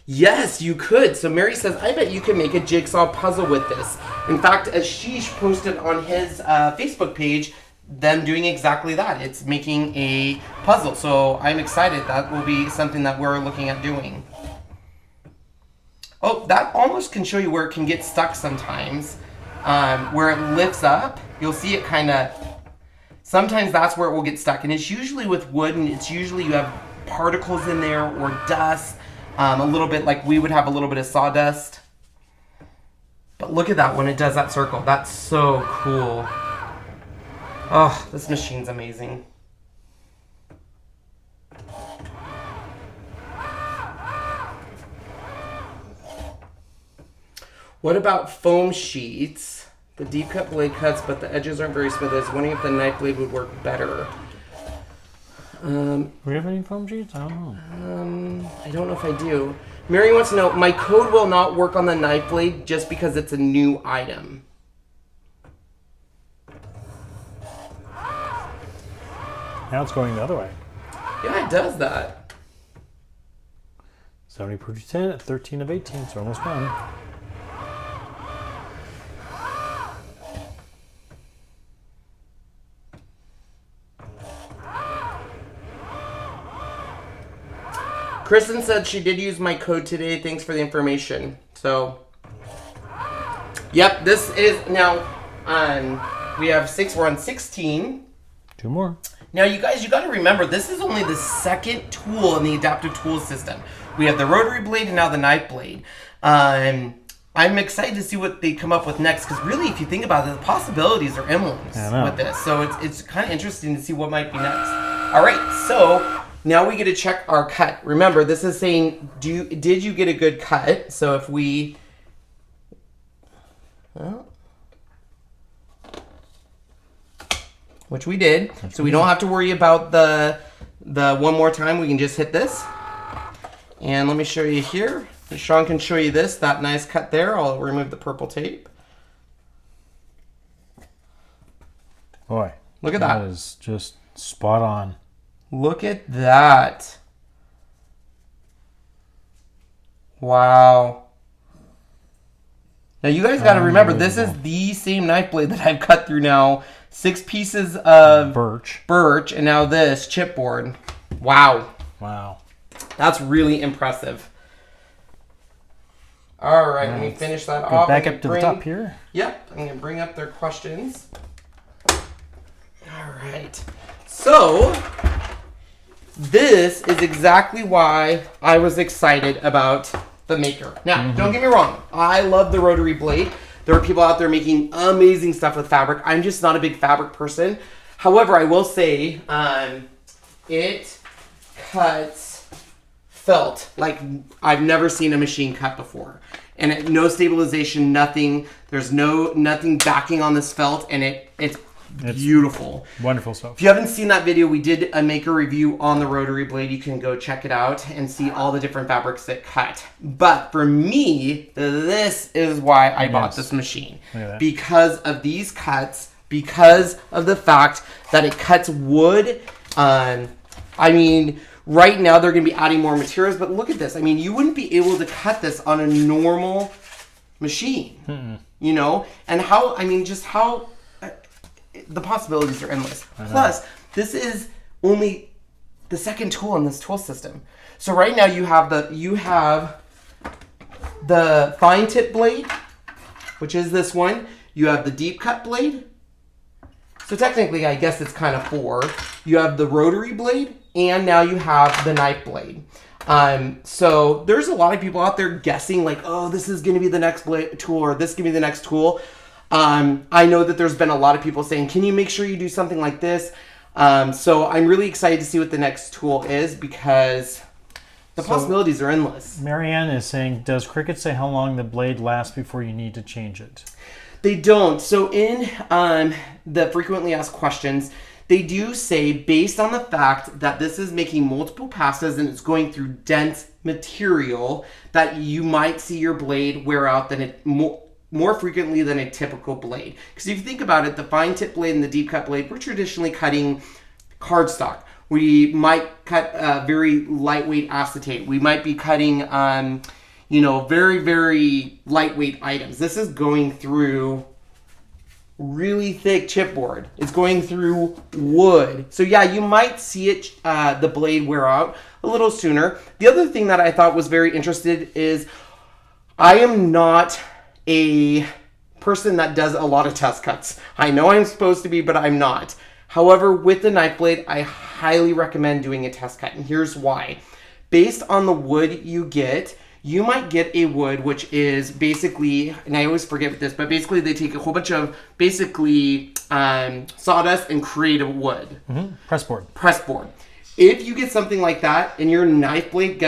Yes, you could. So Mary says, I bet you can make a jigsaw puzzle with this. In fact, Ashish posted on his Facebook page them doing exactly that. It's making a puzzle. So I'm excited. That will be something that we're looking at doing. Oh, that almost can show you where it can get stuck sometimes. Where it lifts up, you'll see it kind of, sometimes that's where it will get stuck. And it's usually with wood, and it's usually you have particles in there or dust. A little bit like we would have a little bit of sawdust. But look at that when it does that circle. That's so cool. Oh, this machine's amazing. What about foam sheets? The deep cut blade cuts, but the edges aren't very smooth. I was wondering if the knife blade would work better. Do we have any foam sheets? I don't know. I don't know if I do. Mary wants to know, my code will not work on the knife blade just because it's a new item. Now it's going the other way. Yeah, it does that. 70 per 10 at 13 of 18, so almost done. Kristen said she did use my code today. Thanks for the information. So, yep, this is now on, we have 6, we're on 16. 2 more. Now, you guys, you got to remember, this is only the second tool in the adaptive tools system. We have the rotary blade and now the knife blade. I'm excited to see what they come up with next, because really, if you think about it, the possibilities are endless with this. So it's kind of interesting to see what might be next. All right, so now we get to check our cut. Remember, this is saying, did you get a good cut? So if we, well, which we did. So we don't have to worry about the one more time. We can just hit this. And let me show you here. Sean can show you this, that nice cut there. I'll remove the purple tape. Boy, look at that. That is just spot on. Look at that. Wow. Now you guys got to remember, this is the same knife blade that I've cut through now. 6 pieces of birch, and now this chipboard. Wow. Wow. That's really impressive. All right, let me finish that off. Back up to the top here. Yep, I'm going to bring up their questions. All right. So, this is exactly why I was excited about the maker. Now, don't get me wrong. I love the rotary blade. There are people out there making amazing stuff with fabric. I'm just not a big fabric person. However, I will say it cuts felt like I've never seen a machine cut before. And no stabilization, nothing. There's nothing backing on this felt, and it's beautiful. Wonderful stuff. If you haven't seen that video, we did a maker review on the rotary blade. You can go check it out and see all the different fabrics that cut. But for me, this is why I bought this machine. Because of these cuts, because of the fact that it cuts wood. I mean, right now they're going to be adding more materials, but look at this. I mean, you wouldn't be able to cut this on a normal machine. you know? And how, I mean, just how the possibilities are endless. Plus, this is only the second tool in this tool system. So right now you have the fine tip blade, which is this one. You have the deep cut blade. So technically, I guess it's kind of 4. You have the rotary blade, and now you have the knife blade. So there's a lot of people out there guessing like, oh, this is going to be the next blade tool, or this is going to be the next tool. I know that there's been a lot of people saying, can you make sure you do something like this? So I'm really excited to see what the next tool is, because the possibilities are endless. Marianne is saying, does Cricut say how long the blade lasts before you need to change it? They don't. So in the frequently asked questions, they do say, based on the fact that this is making multiple passes and it's going through dense material, that you might see your blade wear out than it more frequently than a typical blade. Because if you think about it, the fine tip blade and the deep cut blade, we're traditionally cutting cardstock. We might cut very lightweight acetate. We might be cutting, you know, very, very lightweight items. This is going through really thick chipboard. It's going through wood. So yeah, you might see it, the blade wear out a little sooner. The other thing that I thought was very interesting is I am not a person that does a lot of test cuts. I know I'm supposed to be, but I'm not. However, with the knife blade, I highly recommend doing a test cut, and here's why. Based on the wood you get, you might get a wood which is basically, and I always forget this, but basically they take a whole bunch of basically sawdust and create a wood. Pressboard. If you get something like that and your knife blade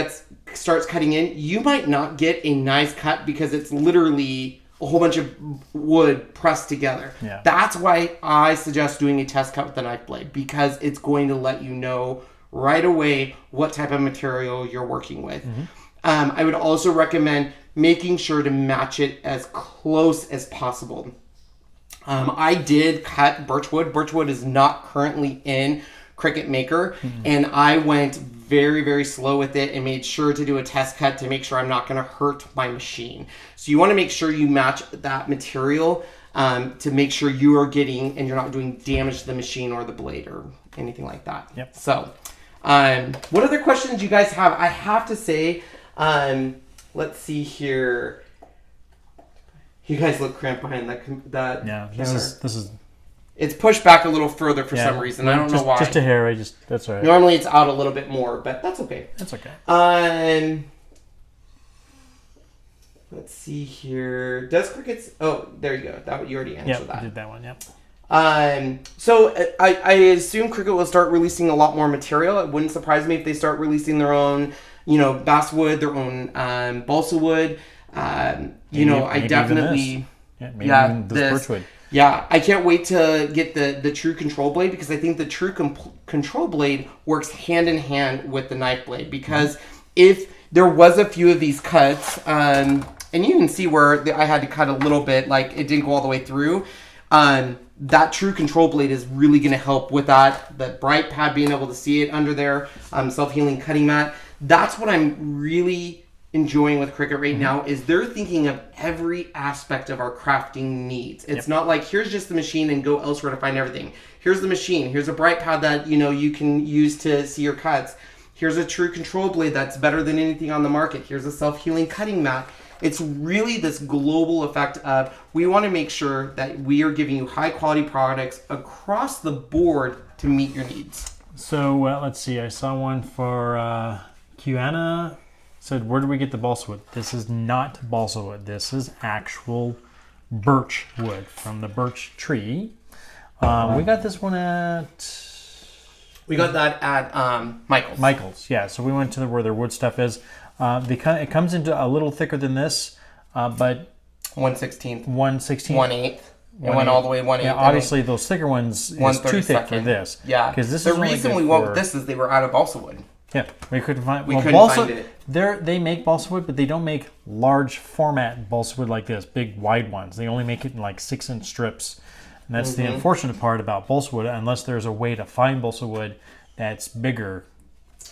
starts cutting in, you might not get a nice cut because it's literally a whole bunch of wood pressed together. Yeah. That's why I suggest doing a test cut with the knife blade, because it's going to let you know right away what type of material you're working with. I would also recommend making sure to match it as close as possible. I did cut birchwood. Birchwood is not currently in Cricut Maker, and I went very, very slow with it and made sure to do a test cut to make sure I'm not going to hurt my machine. So you want to make sure you match that material to make sure you are getting, and you're not doing damage to the machine or the blade or anything like that. Yep. So what other questions you guys have? I have to say, let's see here. You guys look cramped behind that. Yeah, this is. It's pushed back a little further for some reason. I don't know why. Just a hair. That's all right. Normally it's out a little bit more, but that's okay. That's okay. Let's see here. Does Cricut's? Oh, there you go. You already answered that. I did that one. Yep. So I assume Cricut will start releasing a lot more material. It wouldn't surprise me if they start releasing their own, basswood, their own balsa wood. I definitely even this birchwood. Yeah, I can't wait to get the true control blade, because I think the true control blade works hand in hand with the knife blade, because if there was a few of these cuts, and you can see where I had to cut a little bit, like it didn't go all the way through, that true control blade is really going to help with that. The bright pad, being able to see it under there, self-healing cutting mat. That's what I'm really enjoying with Cricut right now, is they're thinking of every aspect of our crafting needs. It's not like, here's just the machine and go elsewhere to find everything. Here's the machine. Here's a bright pad that, you can use to see your cuts. Here's a true control blade that's better than anything on the market. Here's a self-healing cutting mat. It's really this global effect of, we want to make sure that we are giving you high quality products across the board to meet your needs. So let's see. I saw one for Kiana. Said, where do we get the balsa wood? This is not balsa wood. This is actual birch wood from the birch tree. We got this one at... We got that at Michael's. Michael's, yeah. So we went to where their wood stuff is. It comes into a little thicker than this, but... 1/16. 1/16. 1/8. It went all the way 1/8. Yeah, obviously those thicker ones is too thick for this. Yeah. Because this the is reason we went with this is they were out of balsa wood. Yeah, we couldn't find. We couldn't find it. They make balsa wood, but they don't make large format balsa wood like this, big wide ones. They only make it in like 6-inch strips, and that's the unfortunate part about balsa wood. Unless there's a way to find balsa wood that's bigger,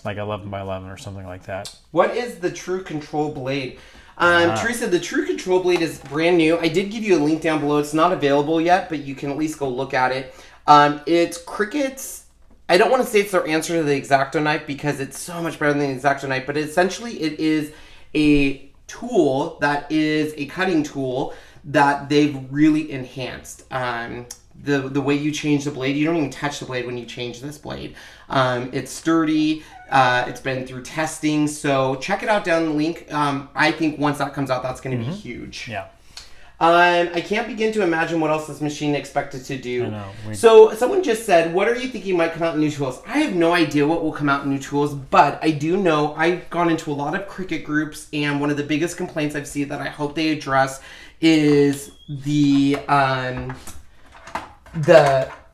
like 11 by 11 or something like that. What is the true control blade? Teresa, the True Control Blade is brand new. I did give you a link down below. It's not available yet, but you can at least go look at it. It's Cricut's. I don't want to say it's their answer to the X-Acto knife because it's so much better than the X-Acto knife, but essentially it is a tool that is a cutting tool that they've really enhanced. The way you change the blade, you don't even touch the blade when you change this blade. It's sturdy. It's been through testing, so check it out down in the link. I think once that comes out, that's going to be huge. Yeah. I can't begin to imagine what else this machine expected to do. I know. So someone just said, what are you thinking might come out in new tools? I have no idea what will come out in new tools, but I do know I've gone into a lot of Cricut groups, and one of the biggest complaints I've seen that I hope they address is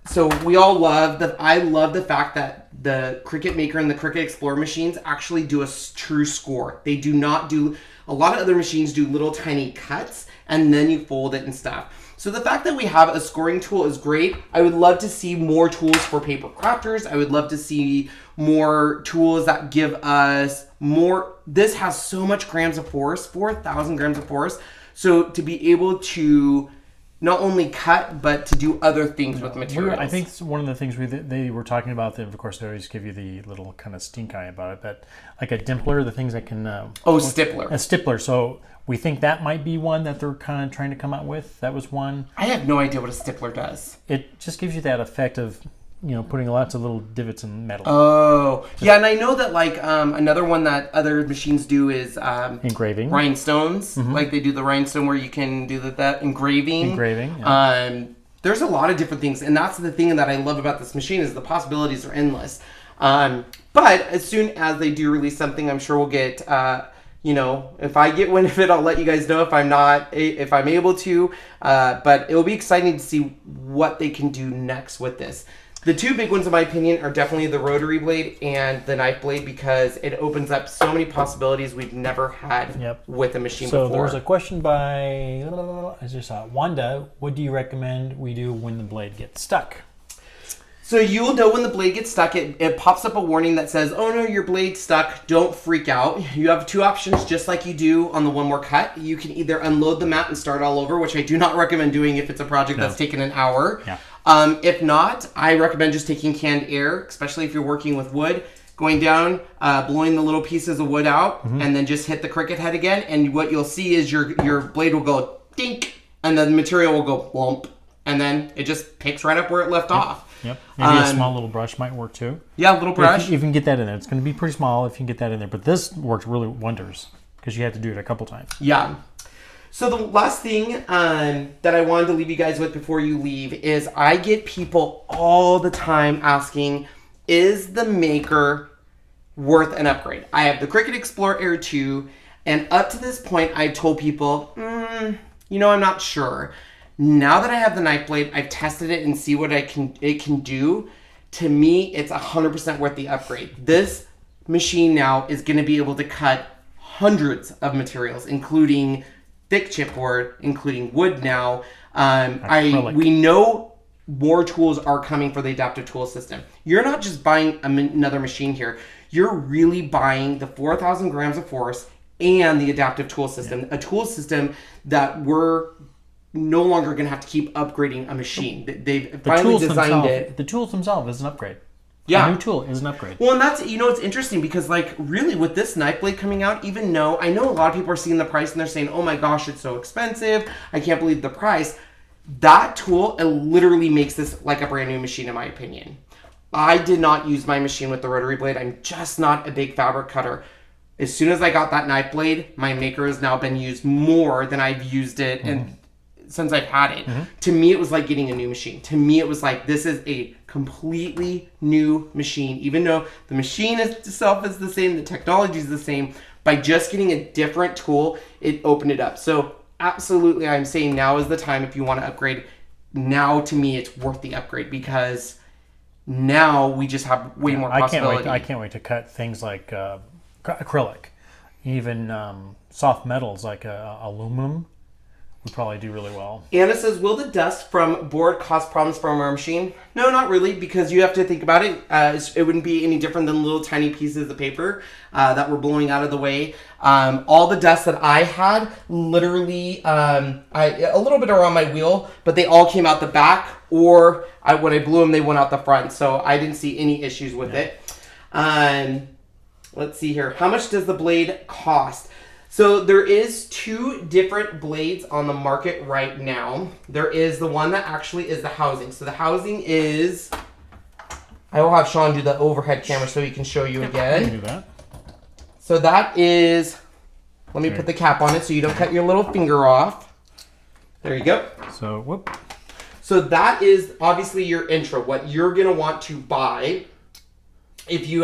so we all love I love the fact that the Cricut Maker and the Cricut Explorer machines actually do a true score. They do not do, a lot of other machines do little tiny cuts and then you fold it and stuff. So the fact that we have a scoring tool is great. I would love to see more tools for paper crafters. I would love to see more tools that give us more. This has so much grams of force, 4,000 grams of force. So to be able to not only cut, but to do other things with materials. I think one of the things they were talking about, of course, they always give you the little kind of stink eye about it, but like a dimpler, the things that can... stippler. A stippler. So we think that might be one that they're kind of trying to come out with. That was one. I have no idea what a stippler does. It just gives you that effect of, putting lots of little divots in metal. Oh, yeah, and I know that another one that other machines do is engraving. Rhinestones. Like they do the rhinestone where you can do that engraving. Engraving. Yeah. There's a lot of different things, and that's the thing that I love about this machine is the possibilities are endless. But as soon as they do release something, I'm sure we'll get. If I get wind of it, I'll let you guys know if I'm able to. But it'll be exciting to see what they can do next with this. The two big ones, in my opinion, are definitely the rotary blade and the knife blade because it opens up so many possibilities we've never had with a machine before. So there was a question by Wanda. What do you recommend we do when the blade gets stuck? So you'll know when the blade gets stuck. It pops up a warning that says, oh no, your blade's stuck. Don't freak out. You have two options just like you do on the One More Cut. You can either unload the mat and start all over, which I do not recommend doing if it's a project that's taken an hour. Yeah. If not, I recommend just taking canned air, especially if you're working with wood, going down, blowing the little pieces of wood out, and then just hit the Cricut head again. And what you'll see is your blade will go dink, and then the material will go lump, and then it just picks right up where it left off. Yep. Maybe a small little brush might work too. Yeah, a little brush. If you can get that in there. It's going to be pretty small if you can get that in there. But this worked really wonders because you had to do it a couple times. Yeah. So the last thing that I wanted to leave you guys with before you leave is I get people all the time asking, is the Maker worth an upgrade? I have the Cricut Explorer Air 2, and up to this point, I've told people, I'm not sure. Now that I have the knife blade, I've tested it and see what it can do. To me, it's 100% worth the upgrade. This machine now is going to be able to cut hundreds of materials, including thick chipboard, including wood now. We know more tools are coming for the adaptive tool system. You're not just buying another machine here. You're really buying the 4,000 grams of force and the adaptive tool system, a tool system that we're no longer going to have to keep upgrading a machine. They've finally designed it. The tools themselves is an upgrade. Yeah. A new tool is an upgrade. Well, and that's, it's interesting because, really with this knife blade coming out, even though I know a lot of people are seeing the price and they're saying, oh my gosh, it's so expensive. I can't believe the price. That tool, it literally makes this like a brand new machine, in my opinion. I did not use my machine with the rotary blade. I'm just not a big fabric cutter. As soon as I got that knife blade, my Maker has now been used more than I've used it and since I've had it. To me, it was like getting a new machine. To me, it was like, this is a completely new machine. Even though the machine itself is the same, the technology is the same, by just getting a different tool, it opened it up. So absolutely, I'm saying now is the time if you want to upgrade. Now, to me, it's worth the upgrade because now we just have way more possibility. I can't wait to cut things like acrylic, even soft metals like aluminum. would probably do really well. Anna says, will the dust from board cause problems from our machine? No, not really, because you have to think about it. It wouldn't be any different than little tiny pieces of paper that were blowing out of the way. All the dust that I had, literally, a little bit around my wheel, but they all came out the back, or when I blew them, they went out the front. So I didn't see any issues with it. Let's see here. How much does the blade cost? So there is 2 different blades on the market right now. There is the one that actually is the housing. So the housing is, I will have Sean do the overhead camera so he can show you again. I can do that. So that is, let me put the cap on it so you don't cut your little finger off. There you go. So, whoop. So that is obviously your intro, what you're going to want to buy if you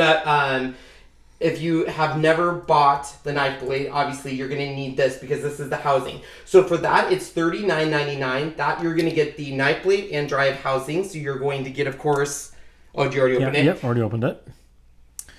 have never bought the knife blade. Obviously you're going to need this because this is the housing. So for that, it's $39.99. That you're going to get the knife blade and drive housing. So you're going to get, of course, oh, did you already open it? Yep, already opened it.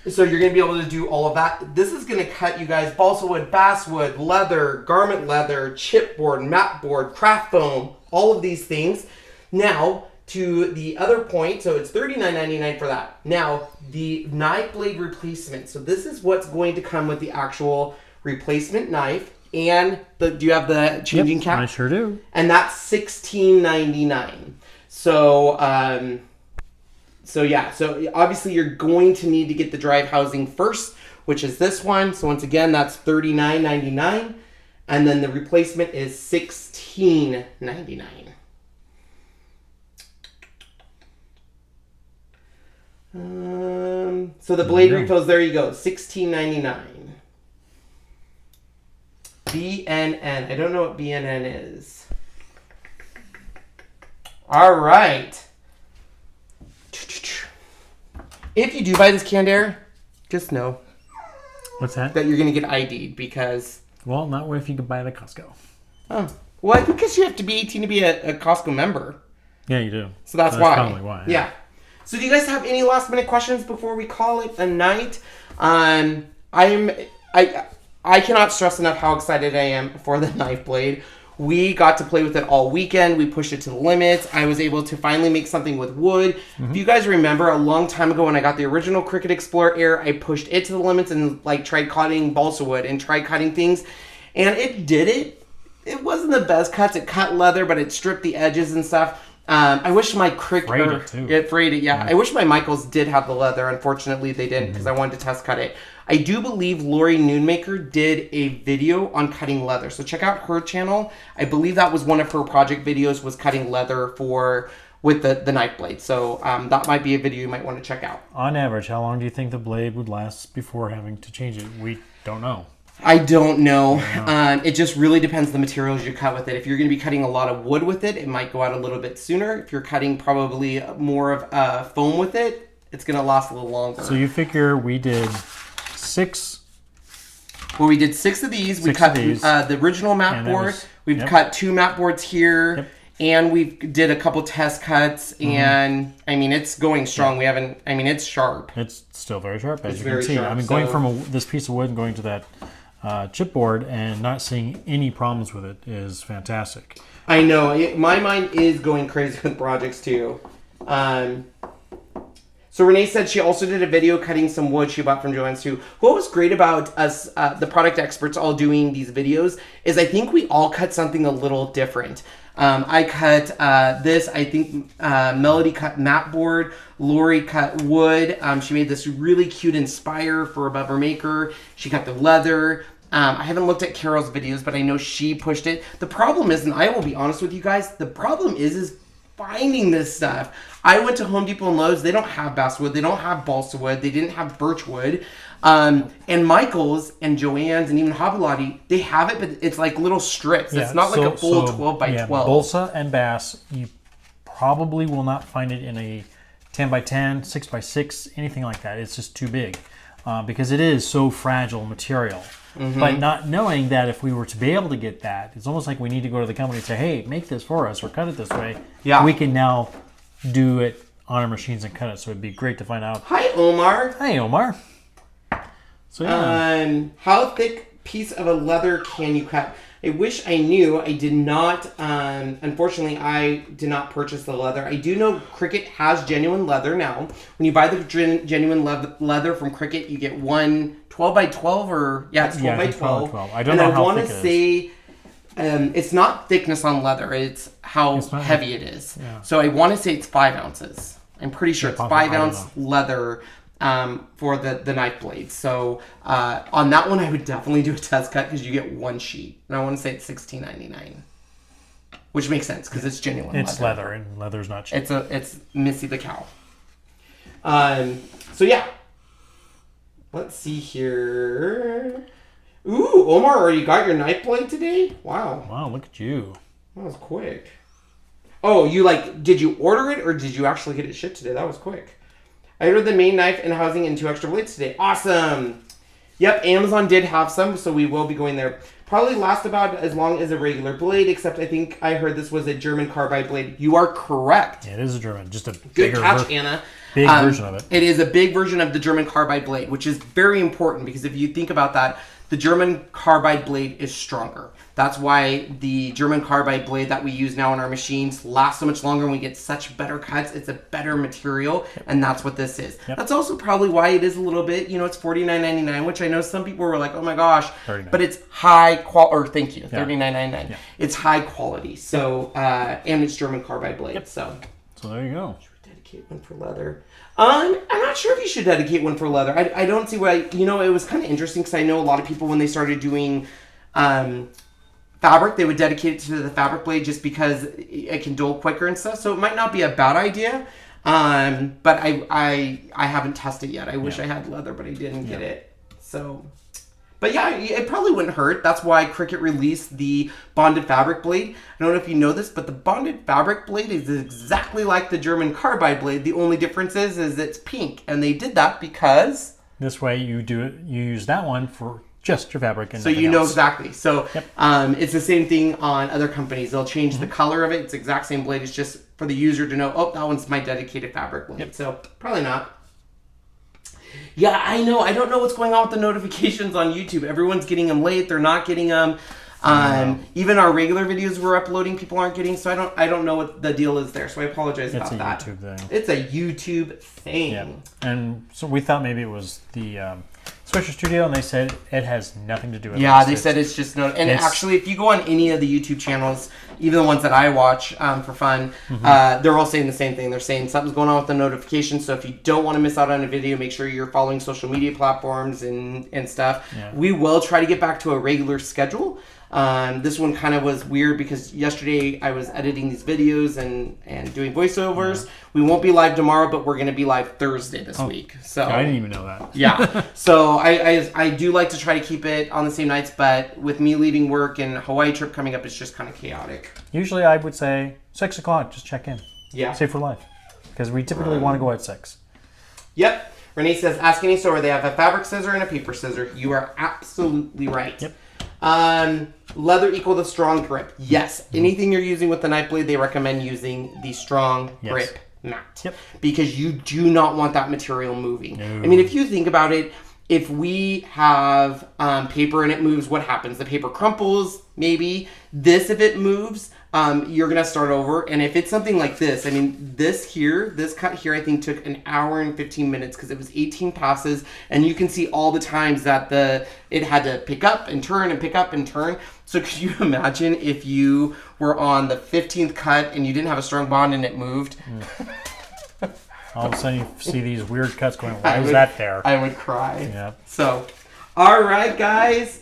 So you're going to be able to do all of that. This is going to cut you guys balsa wood, basswood, leather, garment leather, chipboard, mat board, craft foam, all of these things. Now, to the other point, so it's $39.99 for that. Now, the knife blade replacement. So this is what's going to come with the actual replacement knife. And do you have the changing cap? I sure do. And that's $16.99. So, yeah. So obviously you're going to need to get the drive housing first, which is this one. So once again, that's $39.99. And then the replacement is $16.99. So the blade refills, there you go, $16.99. BNN. I don't know what BNN is. All right. If you do buy this canned air, just know. What's that? That you're going to get ID'd because... Well, not if you can buy it at Costco. Oh. Well, I think you have to be 18 to be a Costco member. Yeah, you do. So that's why. Probably why. Yeah. So do you guys have any last minute questions before we call it a night? I cannot stress enough how excited I am for the knife blade. We got to play with it all weekend. We pushed it to the limits. I was able to finally make something with wood. If you guys remember, a long time ago when I got the original Cricut Explorer Air, I pushed it to the limits and tried cutting balsa wood and tried cutting things. And it did it. It wasn't the best cuts. It cut leather, but it stripped the edges and stuff. I wish my Cricut... It frayed it, yeah. I wish my Michaels did have the leather. Unfortunately, they didn't because I wanted to test cut it. I do believe Lori Noonmaker did a video on cutting leather. So check out her channel. I believe that was one of her project videos, was cutting leather with the knife blade. So that might be a video you might want to check out. On average, how long do you think the blade would last before having to change it? We don't know. I don't know. It just really depends on the materials you cut with it. If you're going to be cutting a lot of wood with it, it might go out a little bit sooner. If you're cutting probably more of foam with it, it's going to last a little longer. So you figure we did 6. Well, we did 6 of these. We cut the original mat board. We've cut 2 mat boards here. Yep. And we did a couple test cuts, and I mean, it's going strong. We haven't, I mean, it's sharp. It's still very sharp, as It's you can very see. sharp, I mean, going from this piece of wood and going to that chipboard and not seeing any problems with it is fantastic. I know. My mind is going crazy with projects, too. So Renee said she also did a video cutting some wood she bought from Joann's too. What was great about us, the product experts, all doing these videos is I think we all cut something a little different. I cut this. I think Melody cut mat board. Lori cut wood. She made this really cute Inspire for Above Her Maker. She cut the leather. I haven't looked at Carol's videos, but I know she pushed it. The problem is, and I will be honest with you guys, the problem is finding this stuff. I went to Home Depot and Lowe's. They don't have basswood. They don't have balsa wood. They didn't have birch wood. And Michael's and Joann's and even Hobby Lobby, they have it, but it's like little strips. Yeah, it's not like a full 12 by 12. Balsa and bass, you probably will not find it in a 10 by 10, 6 by 6, anything like that. It's just too big because it is so fragile material. Mm-hmm. But not knowing that if we were to be able to get that, it's almost like we need to go to the company and say, hey, make this for us or cut it this way. Yeah. We can now do it on our machines and cut it. So it'd be great to find out. Hi, Omar. Hi, Omar. So, yeah. How thick piece of a leather can you cut? I wish I knew. I did not. Unfortunately, I did not purchase the leather. I do know Cricut has genuine leather now. When you buy the genuine leather from Cricut, you get one 12 by 12 or it's 12 by 12. I don't know how thick it is. It's not thickness on leather. It's how heavy it is. Yeah. So I want to say it's 5 ounces. I'm pretty sure it's 5 ounce leather for the knife blade. So on that one, I would definitely do a test cut because you get one sheet. And I want to say it's $16.99. Which makes sense because it's genuine leather. It's leather, and leather's not cheap. It's Missy the cow. So yeah. Let's see here. Ooh, Omar already got your knife blade today? Wow. Wow, look at you. That was quick. Oh, did you order it or did you actually get it shipped today? That was quick. I ordered the main knife and housing and 2 extra blades today. Awesome. Yep, Amazon did have some, so we will be going there. Probably last about as long as a regular blade, except I think I heard this was a German carbide blade. You are correct. Yeah, it is a German. Just a good catch, Anna. Big version of it. It is a big version of the German carbide blade, which is very important because if you think about that, the German carbide blade is stronger. That's why the German carbide blade that we use now in our machines lasts so much longer and we get such better cuts. It's a better material, and that's what this is. Yep. That's also probably why it is a little bit, it's $49.99, which I know some people were like, oh my gosh, but it's high quality, or thank you, $39.99. Yeah. It's high quality, so, and it's German carbide blade, so there you go. Should we dedicate one for leather? I'm not sure if you should dedicate one for leather. I don't see why, it was kind of interesting because I know a lot of people when they started doing fabric, they would dedicate it to the fabric blade just because it can dull quicker and stuff. So it might not be a bad idea, but I haven't tested it yet. I wish I had leather, but I didn't get it. So, but yeah, it probably wouldn't hurt. That's why Cricut released the bonded fabric blade. I don't know if you know this, but the bonded fabric blade is exactly like the German carbide blade. The only difference is it's pink, and they did that because this way you use that one for just your fabric and so you know exactly. So it's the same thing on other companies. They'll change the color of it. It's the exact same blade. It's just for the user to know, oh, that one's my dedicated fabric blade. So probably not. Yeah, I know. I don't know what's going on with the notifications on YouTube. Everyone's getting them late. They're not getting them. Even our regular videos we're uploading, people aren't getting. So I don't know what the deal is there. So I apologize about that. It's a YouTube thing. It's a YouTube thing. Yeah. And so we thought maybe it was the Swisher Studio, and they said it has nothing to do with it. Yeah, they said it's just no. And actually, if you go on any of the YouTube channels, even the ones that I watch for fun, they're all saying the same thing. They're saying something's going on with the notifications. So if you don't want to miss out on a video, make sure you're following social media platforms and stuff. Yeah. We will try to get back to a regular schedule. This one kind of was weird because yesterday I was editing these videos and doing voiceovers. Yeah. We won't be live tomorrow, but we're going to be live Thursday this week. So I didn't even know that. Yeah. So I do like to try to keep it on the same nights, but with me leaving work and Hawaii trip coming up, it's just kind of chaotic. Usually I would say 6 o'clock, just check in. Yeah. Save for life. Because we typically want to go at 6. Yep. Renee says, ask any store. They have a fabric scissor and a paper scissor. You are absolutely right. Yep. Leather equal the strong grip. Yes. Anything you're using with the knife blade, they recommend using the strong grip mat. Yep. Because you do not want that material moving. No. I mean, if you think about it, if we have paper and it moves, what happens? The paper crumples, maybe. This, if it moves, you're going to start over. And if it's something like this, I mean, this cut here, I think took an hour and 15 minutes because it was 18 passes. And you can see all the times that it had to pick up and turn and pick up and turn. So could you imagine if you were on the 15th cut and you didn't have a strong bond and it moved? All of a sudden you see these weird cuts going, why was that there? I would cry. Yeah. So, all right, guys.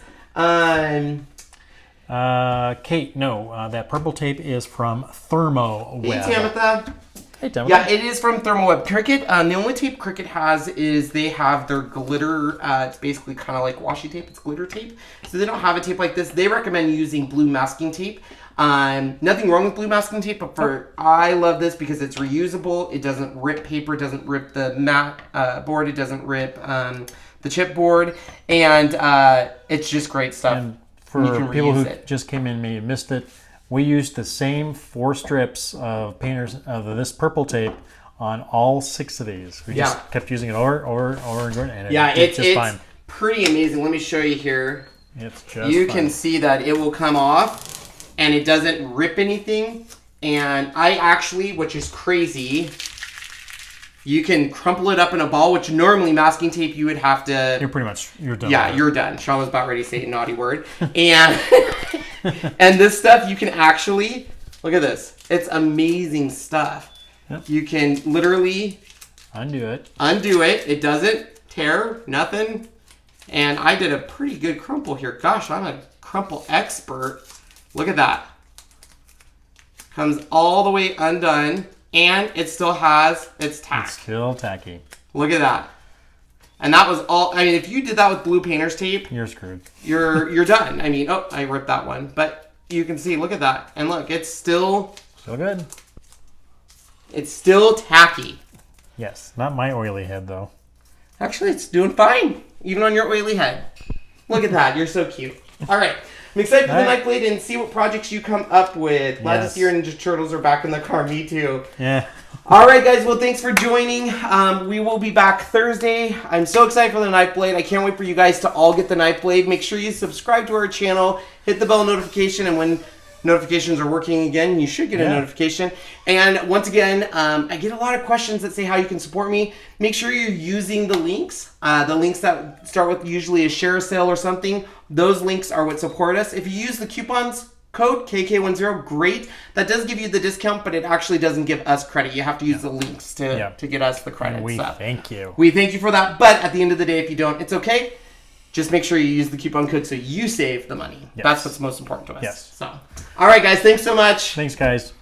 Kate, no, that purple tape is from Thermo Web. Hey, Tamitha. Hey, Tamitha. Yeah, it is from Thermo Web. Cricut, the only tape Cricut has is they have their glitter. It's basically kind of like washi tape. It's glitter tape. So they don't have a tape like this. They recommend using blue masking tape. Nothing wrong with blue masking tape, but I love this because it's reusable. It doesn't rip paper. It doesn't rip the mat board. It doesn't rip the chipboard. And it's just great stuff. And for people who just came in, maybe missed it, we used the same 4 strips of painters of this purple tape on all 6 of these. We just kept using it over and over, and it's just fine. Pretty amazing. Let me show you here. It's just you fine. can see that it will come off and it doesn't rip anything. And I actually, which is crazy, you can crumple it up in a ball, which normally masking tape you would have to... You're done. Yeah, you're done. Sean was about ready to say a naughty word. And and this stuff you can actually, look at this. It's amazing stuff. Yep. You can literally undo it. It doesn't tear, nothing. And I did a pretty good crumple here. Gosh, I'm a crumple expert. Look at that. Comes all the way undone, and it still has its tack. It's still tacky. Look at that. And that was all. I mean, if you did that with blue painter's tape, you're screwed. You're done. I mean, oh, I ripped that one, but you can see. Look at that, and look, it's still good. It's still tacky. Yes, not my oily head though. Actually, it's doing fine, even on your oily head. Look at that. You're so cute. All right. I'm excited for the knife blade and see what projects you come up with. Glad to see your Ninja Turtles are back in the car. Me too. Yeah. All right, guys. Well, thanks for joining. We will be back Thursday. I'm so excited for the knife blade. I can't wait for you guys to all get the knife blade. Make sure you subscribe to our channel. Hit the bell notification, and when notifications are working again, you should get a notification. And once again, I get a lot of questions that say how you can support me. Make sure you're using the links that start with usually a share sale or something. Those links are what support us. If you use the coupons code KK10, great. That does give you the discount, but it actually doesn't give us credit. You have to use the links to get us the credit. And we thank you. We thank you for that. But at the end of the day, if you don't, it's okay. Just make sure you use the coupon code so you save the money. That's what's most important to us. Yes. So, all right, guys. Thanks so much. Thanks, guys.